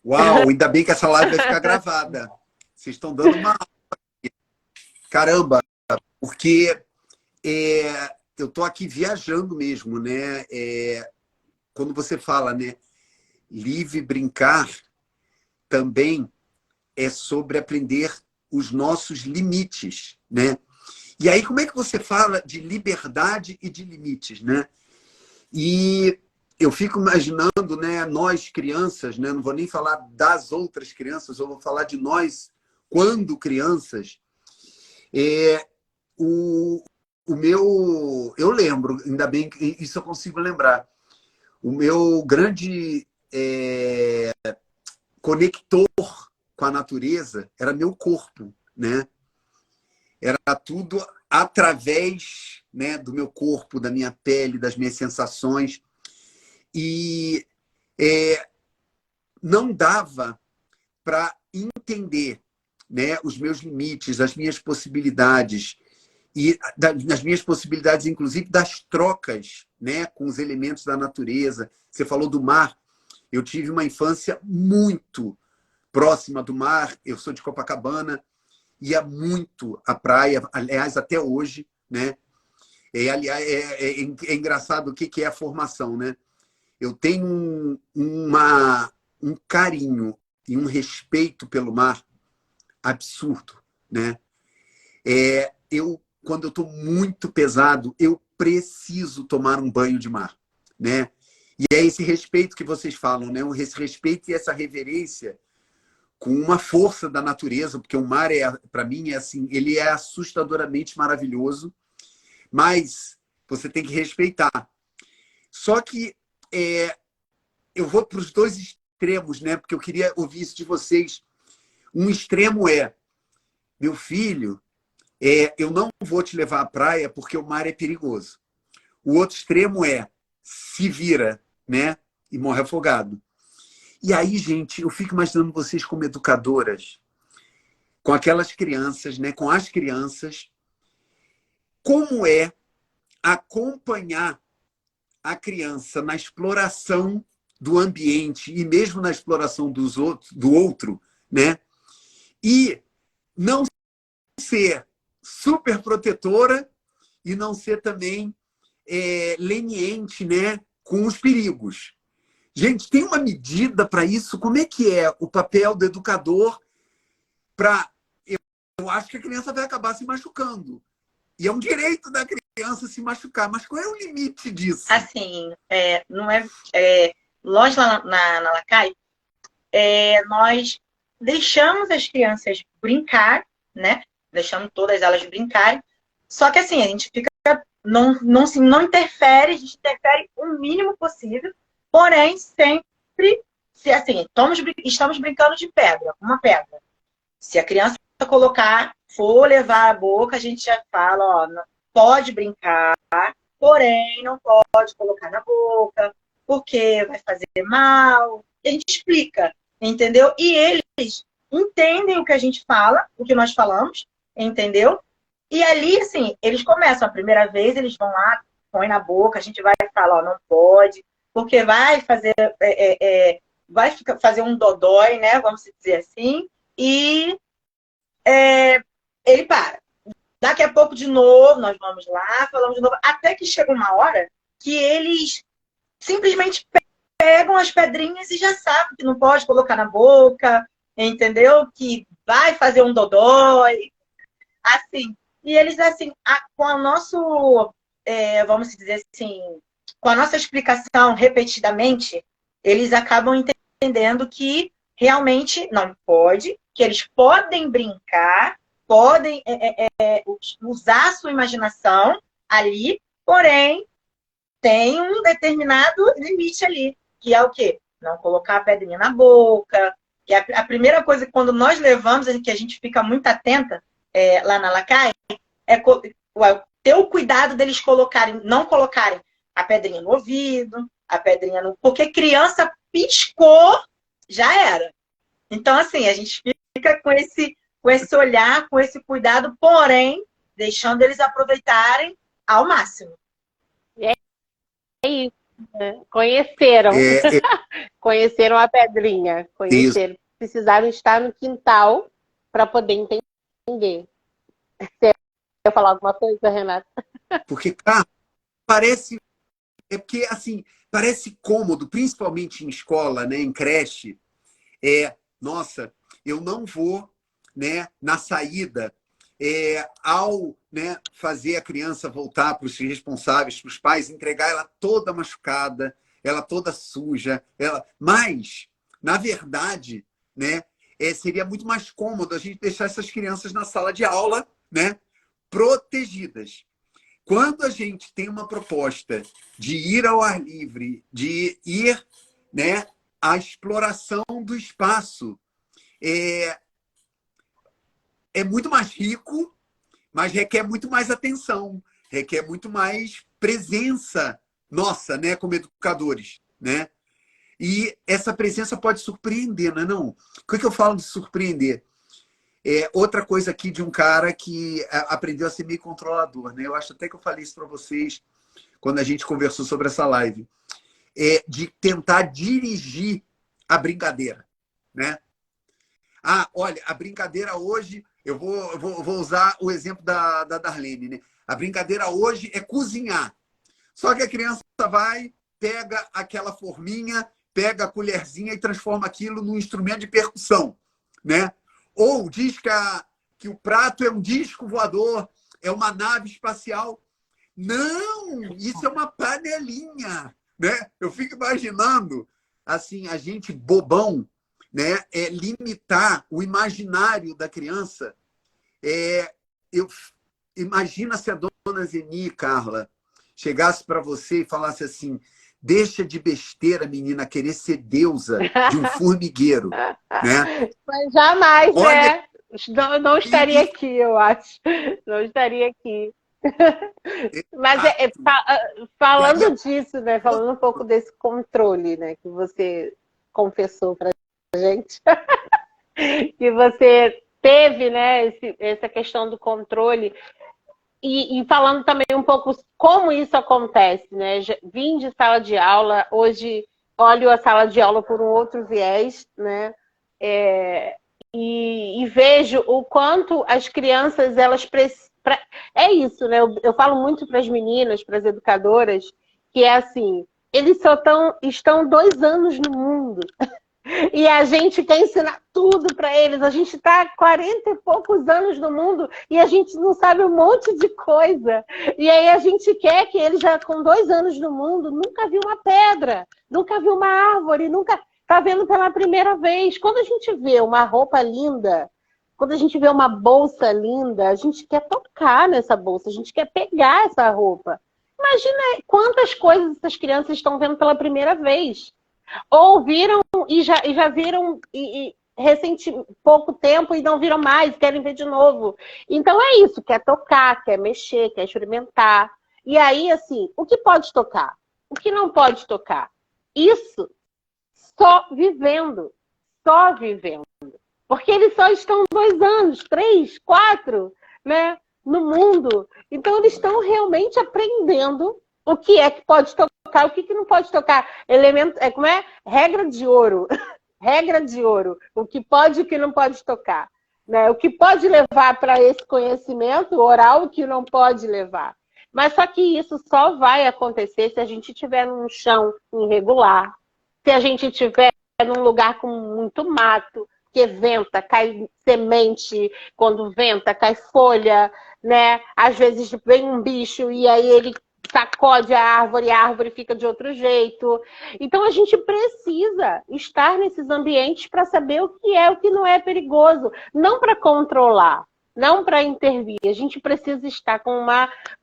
Uau, ainda bem que essa live vai ficar gravada. Vocês estão dando uma aula. Caramba, porque eu tô aqui viajando mesmo, né? Quando você fala, né, livre brincar, também é sobre aprender os nossos limites, né? E aí, como é que você fala de liberdade e de limites, né? E eu fico imaginando, né, nós crianças, né, não vou nem falar das outras crianças, eu vou falar de nós quando crianças. O, o meu, eu lembro, ainda bem que isso eu consigo lembrar. O meu grande conector com a natureza era meu corpo, né? Era tudo através, né, do meu corpo, da minha pele, das minhas sensações. E não dava para entender, né, os meus limites, as minhas possibilidades, e das minhas possibilidades, inclusive, das trocas, né, com os elementos da natureza. Você falou do mar. Eu tive uma infância muito próxima do mar. Eu sou de Copacabana, ia muito à praia, aliás, até hoje, né? Aliás, é engraçado o que é a formação, né? Eu tenho um carinho e um respeito pelo mar absurdo, né? Quando eu estou muito pesado, eu preciso tomar um banho de mar, né? E é esse respeito que vocês falam, né? Esse respeito e essa reverência com uma força da natureza, porque o mar para mim, assim, ele é assustadoramente maravilhoso, mas você tem que respeitar. Só que eu vou para os dois extremos, né? Porque eu queria ouvir isso de vocês. Um extremo meu filho, eu não vou te levar à praia porque o mar é perigoso. O outro extremo se vira, né? E morre afogado. E aí, gente, eu fico imaginando vocês como educadoras, com aquelas crianças, né? Com as crianças, como é acompanhar a criança na exploração do ambiente e mesmo na exploração do outro, né? E não ser super protetora e não ser também leniente, né, com os perigos. Gente, tem uma medida para isso? Como é que é o papel do educador para... Eu acho que a criança vai acabar se machucando. E é um direito da criança se machucar. Mas qual é o limite disso? Assim, não nós lá na Lacai, nós deixamos as crianças brincar, né? Deixamos todas elas brincarem. Só que assim, a gente fica... Não interfere, a gente interfere o mínimo possível, porém, sempre, se assim, estamos brincando de pedra, uma pedra. Se a criança for levar a boca, a gente já fala, ó, não, pode brincar, porém, não pode colocar na boca, porque vai fazer mal. E a gente explica, entendeu? E eles entendem o que a gente fala, o que nós falamos, entendeu? E ali, assim, eles começam. A primeira vez, eles vão lá, põe na boca, a gente vai falar, ó, não pode, porque vai fazer, fazer um dodói, né? Vamos dizer assim. E ele para. Daqui a pouco, de novo, nós vamos lá, falamos de novo, até que chega uma hora que eles simplesmente pegam as pedrinhas e já sabem que não pode colocar na boca, entendeu? Que vai fazer um dodói, assim. E eles, assim, com a nosso, vamos dizer assim, com a nossa explicação repetidamente, eles acabam entendendo que realmente não pode, que eles podem brincar, podem usar a sua imaginação ali, porém, tem um determinado limite ali, que é o quê? Não colocar a pedrinha na boca. Que a primeira coisa, quando nós levamos, que a gente fica muito atenta lá na Lacai, ter o cuidado deles não colocarem a pedrinha no ouvido, a pedrinha no... Porque criança piscou, já era. Então, assim, a gente fica com esse olhar, com esse cuidado, porém, deixando eles aproveitarem ao máximo. É isso, né? Conheceram. Conheceram a pedrinha. Conheceram. Isso. Precisaram estar no quintal para poder entender. Quer falar alguma coisa, Renata? Porque, cara, parece. É porque, assim, parece cômodo, principalmente em escola, né, em creche. Nossa, eu não vou, né, na saída, ao, né, fazer a criança voltar para os responsáveis, para os pais, entregar ela toda machucada, ela toda suja. Mas, na verdade, né, seria muito mais cômodo a gente deixar essas crianças na sala de aula, né, protegidas. Quando a gente tem uma proposta de ir ao ar livre, de ir, né, à exploração do espaço, é muito mais rico, mas requer muito mais atenção, requer muito mais presença nossa, né, como educadores, né? E essa presença pode surpreender, não é não? O que eu falo de surpreender? Outra coisa aqui de um cara que aprendeu a ser meio controlador, né? Eu acho até que eu falei isso para vocês quando a gente conversou sobre essa live. De tentar dirigir a brincadeira, né? Olha, a brincadeira hoje, eu vou usar o exemplo da Darlene, né? A brincadeira hoje é cozinhar. Só que a criança vai, pega aquela forminha, pega a colherzinha e transforma aquilo num instrumento de percussão, né? Ou diz que o prato é um disco voador, é uma nave espacial. Não, isso é uma panelinha, né? Eu fico imaginando, assim, a gente bobão, né? Limitar o imaginário da criança. Imagina se a dona Zeni, Carla, chegasse para você e falasse assim: deixa de besteira, menina, querer ser deusa de um formigueiro, né? Mas jamais, Olha, né? Não estaria aqui, eu acho. Não estaria aqui. Mas falando disso, né? Falando um pouco desse controle, né? Que você confessou pra gente. Que você teve, né? Essa questão do controle. E falando também um pouco como isso acontece, né? Vim de sala de aula, hoje olho a sala de aula por um outro viés, né? E vejo o quanto as crianças, elas precisam. É isso, né? Eu falo muito para as meninas, para as educadoras, que é assim, eles só estão 2 anos no mundo. E a gente quer ensinar tudo para eles. A gente está há 40 e poucos anos no mundo e a gente não sabe um monte de coisa. E aí a gente quer que eles já com 2 anos no mundo nunca viu uma pedra, nunca viu uma árvore, nunca está vendo pela primeira vez. Quando a gente vê uma roupa linda, quando a gente vê uma bolsa linda, a gente quer tocar nessa bolsa, a gente quer pegar essa roupa. Imagina quantas coisas essas crianças estão vendo pela primeira vez. Ou viram e já viram pouco tempo e não viram mais, querem ver de novo. Então é isso, quer tocar, quer mexer, quer experimentar. E aí, assim, o que pode tocar? O que não pode tocar? Isso só vivendo. Só vivendo. Porque eles só estão 2 anos, 3, 4, né, no mundo. Então eles estão realmente aprendendo o que é que pode tocar, o que não pode tocar. Como é? Regra de ouro. Regra de ouro. O que pode e o que não pode tocar. Né? O que pode levar para esse conhecimento oral, o que não pode levar. Mas só que isso só vai acontecer se a gente estiver num chão irregular, se a gente estiver num lugar com muito mato, que venta, cai semente, quando venta, cai folha, né? Às vezes vem um bicho e aí ele sacode a árvore fica de outro jeito. Então a gente precisa estar nesses ambientes para saber o que é, o que não é perigoso, não para controlar, não para intervir. A gente precisa estar com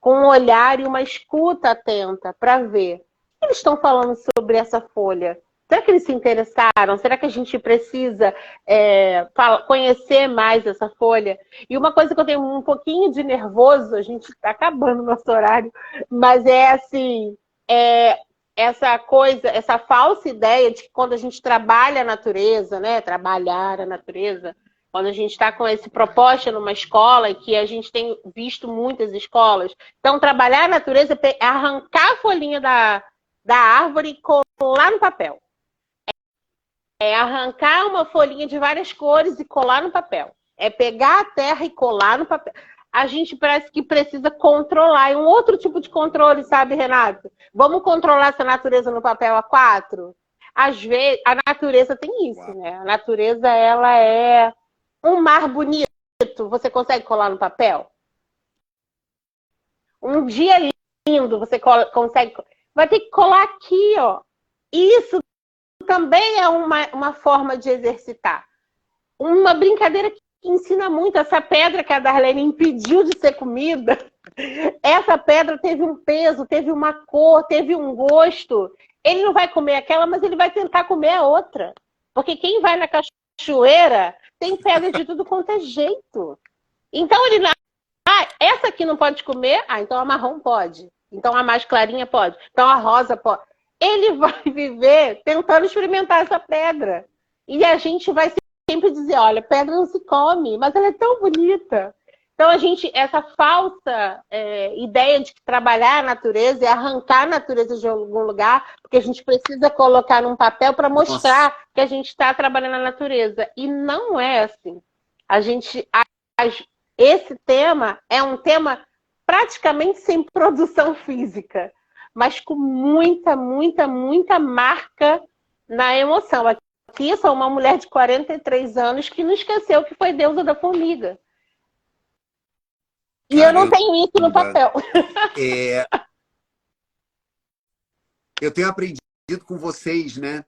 um olhar e uma escuta atenta para ver. O que eles estão falando sobre essa folha? Será que eles se interessaram? Será que a gente precisa conhecer mais essa folha? E uma coisa que eu tenho um pouquinho de nervoso, a gente está acabando o nosso horário, mas é assim, essa falsa ideia de que quando a gente trabalha a natureza, né? Trabalhar a natureza, quando a gente está com esse propósito numa escola, e que a gente tem visto muitas escolas, então trabalhar a natureza é arrancar a folhinha da árvore e colar no papel. É arrancar uma folhinha de várias cores e colar no papel. É pegar a terra e colar no papel. a gente parece que precisa controlar. E um outro tipo de controle, sabe, Renato? Vamos controlar essa natureza no papel A4? Às vezes, a natureza tem isso, né? A natureza, ela é um mar bonito. Você consegue colar no papel? Um dia lindo, você consegue... Vai ter que colar aqui, ó. Isso também é uma forma de exercitar. Uma brincadeira que ensina muito. Essa pedra que a Darlene impediu de ser comida, essa pedra teve um peso, teve uma cor, teve um gosto. Ele não vai comer aquela, mas ele vai tentar comer a outra. Porque quem vai na cachoeira tem pedra de tudo quanto é jeito. Então ele... Ah, essa aqui não pode comer? Ah, então a marrom pode. Então a mais clarinha pode. Então a rosa pode. Ele vai viver tentando experimentar essa pedra. E a gente vai sempre dizer, olha, pedra não se come, mas ela é tão bonita. Então essa falsa ideia de que trabalhar a natureza é arrancar a natureza de algum lugar, porque a gente precisa colocar num papel para mostrar que a gente está trabalhando a natureza. E não é assim. Esse tema é um tema praticamente sem produção física, mas com muita, muita, muita marca na emoção. Aqui eu sou uma mulher de 43 anos que não esqueceu que foi deusa da formiga. E eu não tenho isso no papel. Eu tenho aprendido com vocês, né?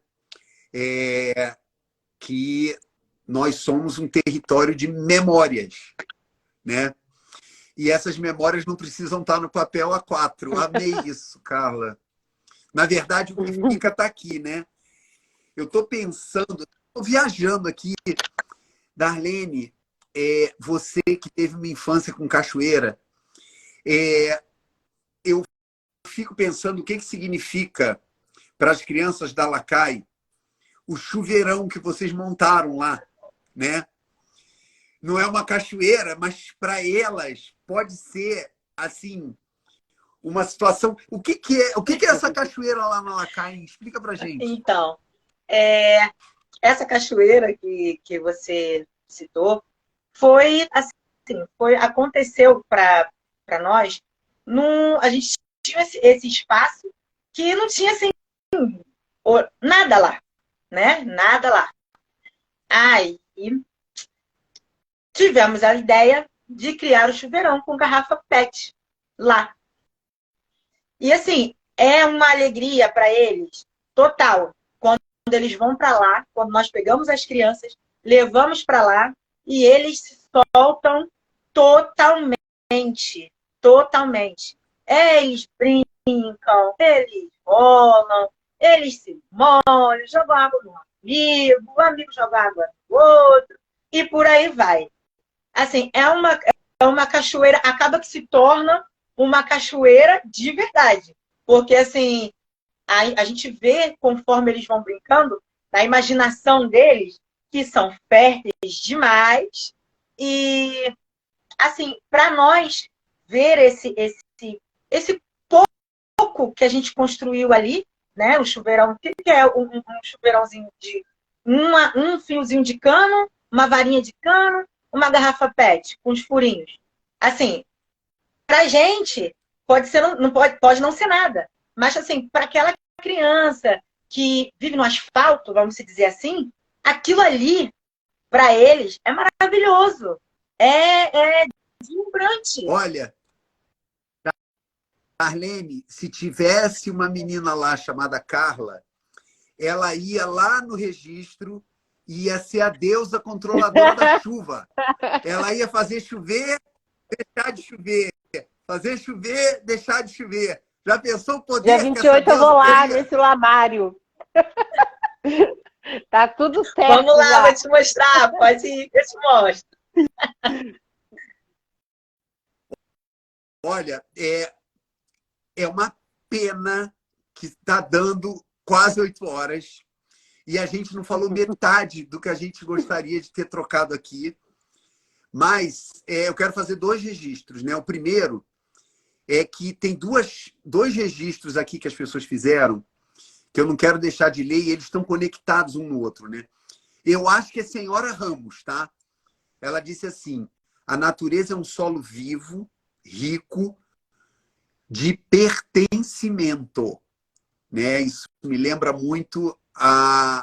Que nós somos um território de memórias, né? E essas memórias não precisam estar no papel A4. Amei isso, Carla. Na verdade, o que fica está aqui, né? Eu estou pensando, estou viajando aqui. Darlene, você que teve uma infância com cachoeira, eu fico pensando o que significa para as crianças da Lacai o chuveirão que vocês montaram lá, né? Não é uma cachoeira, mas para elas pode ser assim uma situação. O que é essa cachoeira lá na Lacai? Explica para gente. Então, essa cachoeira que você citou foi assim, aconteceu para nós. A gente tinha esse espaço que não tinha assim nada lá, né? Nada lá. Aí tivemos a ideia de criar o chuveirão com garrafa PET lá. E assim, é uma alegria para eles total quando eles vão para lá, quando nós pegamos as crianças, levamos para lá e eles se soltam totalmente. Totalmente. Eles brincam, eles rolam, eles se molham, jogam água no amigo, o amigo joga água no outro, e por aí vai. Assim, é uma cachoeira, acaba que se torna uma cachoeira de verdade. Porque, assim, a gente vê, conforme eles vão brincando, na imaginação deles, que são férteis demais. E, assim, para nós, ver esse pouco que a gente construiu ali, né? O chuveirão, o que é um chuveirãozinho de um fiozinho de cano, uma varinha de cano, uma garrafa PET com os furinhos. Assim, pra gente, pode não ser nada. Mas, assim, para aquela criança que vive no asfalto, vamos dizer assim, aquilo ali, para eles, é maravilhoso. É deslumbrante. Olha, Darlene, se tivesse uma menina lá chamada Carla, ela ia lá no registro e ia ser a deusa controladora da chuva. Ela ia fazer chover, deixar de chover. Fazer chover, deixar de chover. Já pensou o poder? Dia 28 eu vou lá nesse lamário. Tá tudo certo. Vamos lá, vou te mostrar. Pode ir, eu te mostro. Olha, é uma pena que está dando quase 8 horas e a gente não falou metade do que a gente gostaria de ter trocado aqui. Mas eu quero fazer 2 registros, né? O primeiro é que tem dois registros aqui que as pessoas fizeram que eu não quero deixar de ler e eles estão conectados um no outro, né? Eu acho que é Senhora Ramos, tá? Ela disse assim: a natureza é um solo vivo, rico, de pertencimento, né? Isso me lembra muito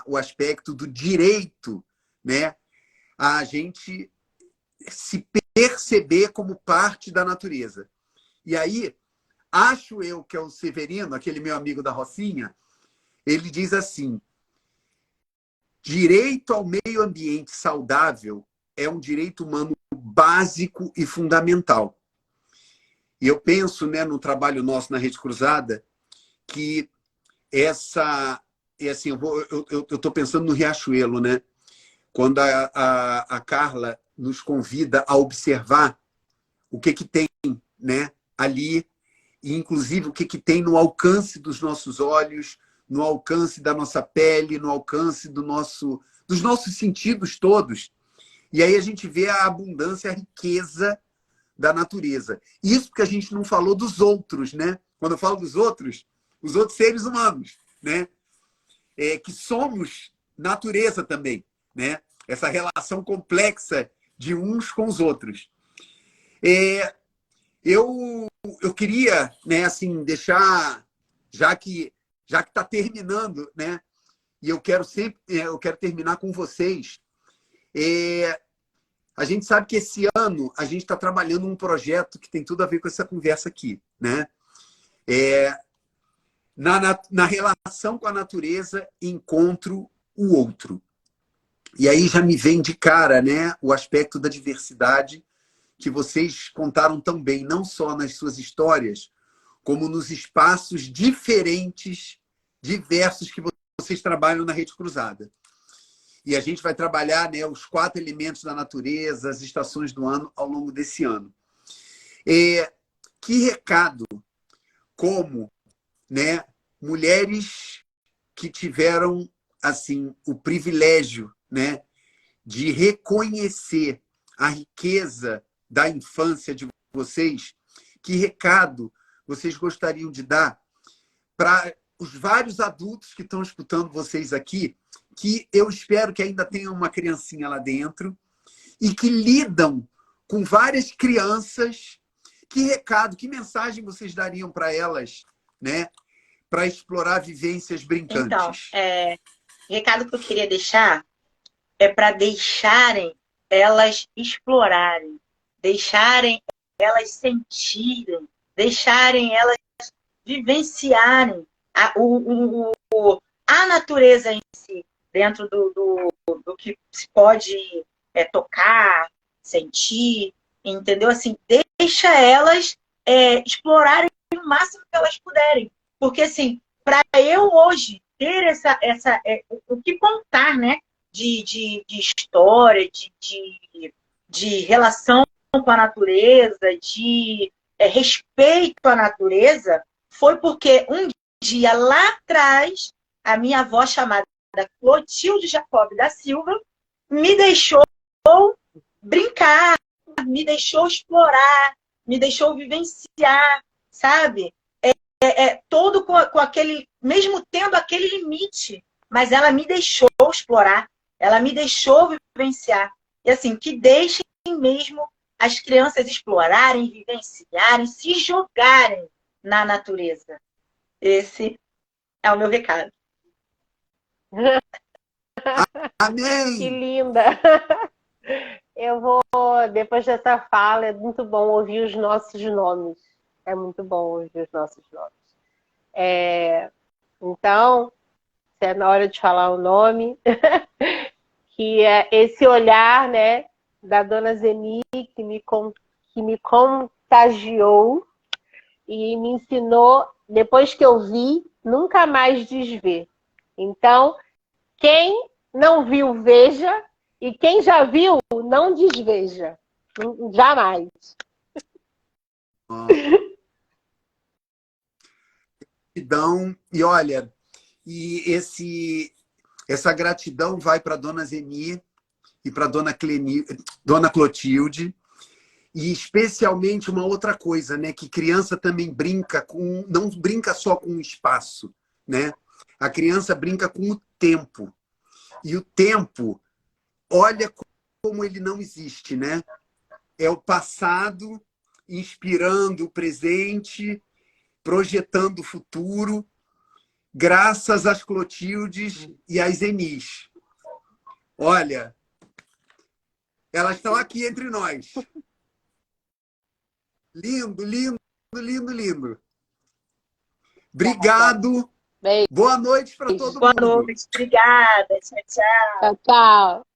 o aspecto do direito, né? A gente se perceber como parte da natureza. E aí, acho eu que é o Severino, aquele meu amigo da Rocinha, ele diz assim: direito ao meio ambiente saudável é um direito humano básico e fundamental. E eu penso, né, no trabalho nosso na Rede Cruzada, que assim, eu estou pensando no Riachuelo, né? Quando a Carla nos convida a observar o que tem, né, ali, e inclusive o que tem no alcance dos nossos olhos, no alcance da nossa pele, no alcance dos nossos sentidos todos. E aí a gente vê a abundância, a riqueza da natureza. Isso porque a gente não falou dos outros, né? Quando eu falo dos outros, os outros seres humanos, né? Que somos natureza também, né? Essa relação complexa de uns com os outros. Eu queria, né, assim, deixar, já que está terminando, né? E eu quero terminar com vocês. A gente sabe que esse ano a gente está trabalhando um projeto que tem tudo a ver com essa conversa aqui, né? Na relação com a natureza, encontro o outro. E aí já me vem de cara, né, o aspecto da diversidade que vocês contaram tão bem, não só nas suas histórias, como nos espaços diferentes, diversos que vocês trabalham na Rede Cruzada. E a gente vai trabalhar, né, os 4 elementos da natureza, as estações do ano, ao longo desse ano. Que recado, como, né, mulheres que tiveram, assim, o privilégio, né, de reconhecer a riqueza da infância de vocês, que recado vocês gostariam de dar para os vários adultos que estão escutando vocês aqui, que eu espero que ainda tenham uma criancinha lá dentro e que lidam com várias crianças? Que recado, que mensagem vocês dariam para elas, né, para explorar vivências brincantes? Então, o recado que eu queria deixar é para deixarem elas explorarem, deixarem elas sentirem, deixarem elas vivenciarem a natureza em si, dentro do que se pode tocar, sentir, entendeu? Assim, deixa elas explorarem o máximo que elas puderem. Porque, assim, para eu hoje ter o que contar, né? De história, de relação com a natureza, de respeito à natureza, foi porque um dia lá atrás, a minha avó chamada Clotilde Jacob da Silva me deixou brincar, me deixou explorar, me deixou vivenciar, sabe? Todo com aquele, mesmo tendo aquele limite, mas ela me deixou explorar, ela me deixou vivenciar. E assim, que deixem mesmo as crianças explorarem, vivenciarem, se jogarem na natureza. Esse é o meu recado. Amém! Que linda! Eu vou, depois dessa fala, é muito bom ouvir os nossos nomes. É muito bom ouvir os nossos nomes. Então, se é na hora de falar o nome, que é esse olhar, né, da dona Zeni, que me contagiou e me ensinou, depois que eu vi, nunca mais desver. Então, quem não viu, veja, e quem já viu, não desveja. Jamais. Gratidão. E olha, essa gratidão vai para a dona Zeni e para a dona Clotilde. E especialmente uma outra coisa, né? Que criança também brinca não brinca só com o espaço, né? A criança brinca com o tempo. E o tempo, olha como ele não existe, né? é o passado inspirando o presente, projetando o futuro, graças às Clotildes e às Enis. Olha, elas estão aqui entre nós. Lindo, lindo, lindo, lindo. Obrigado. Beijo. Boa noite para todo Boa mundo. noite. Obrigada. Tchau, tchau. Tchau, tchau.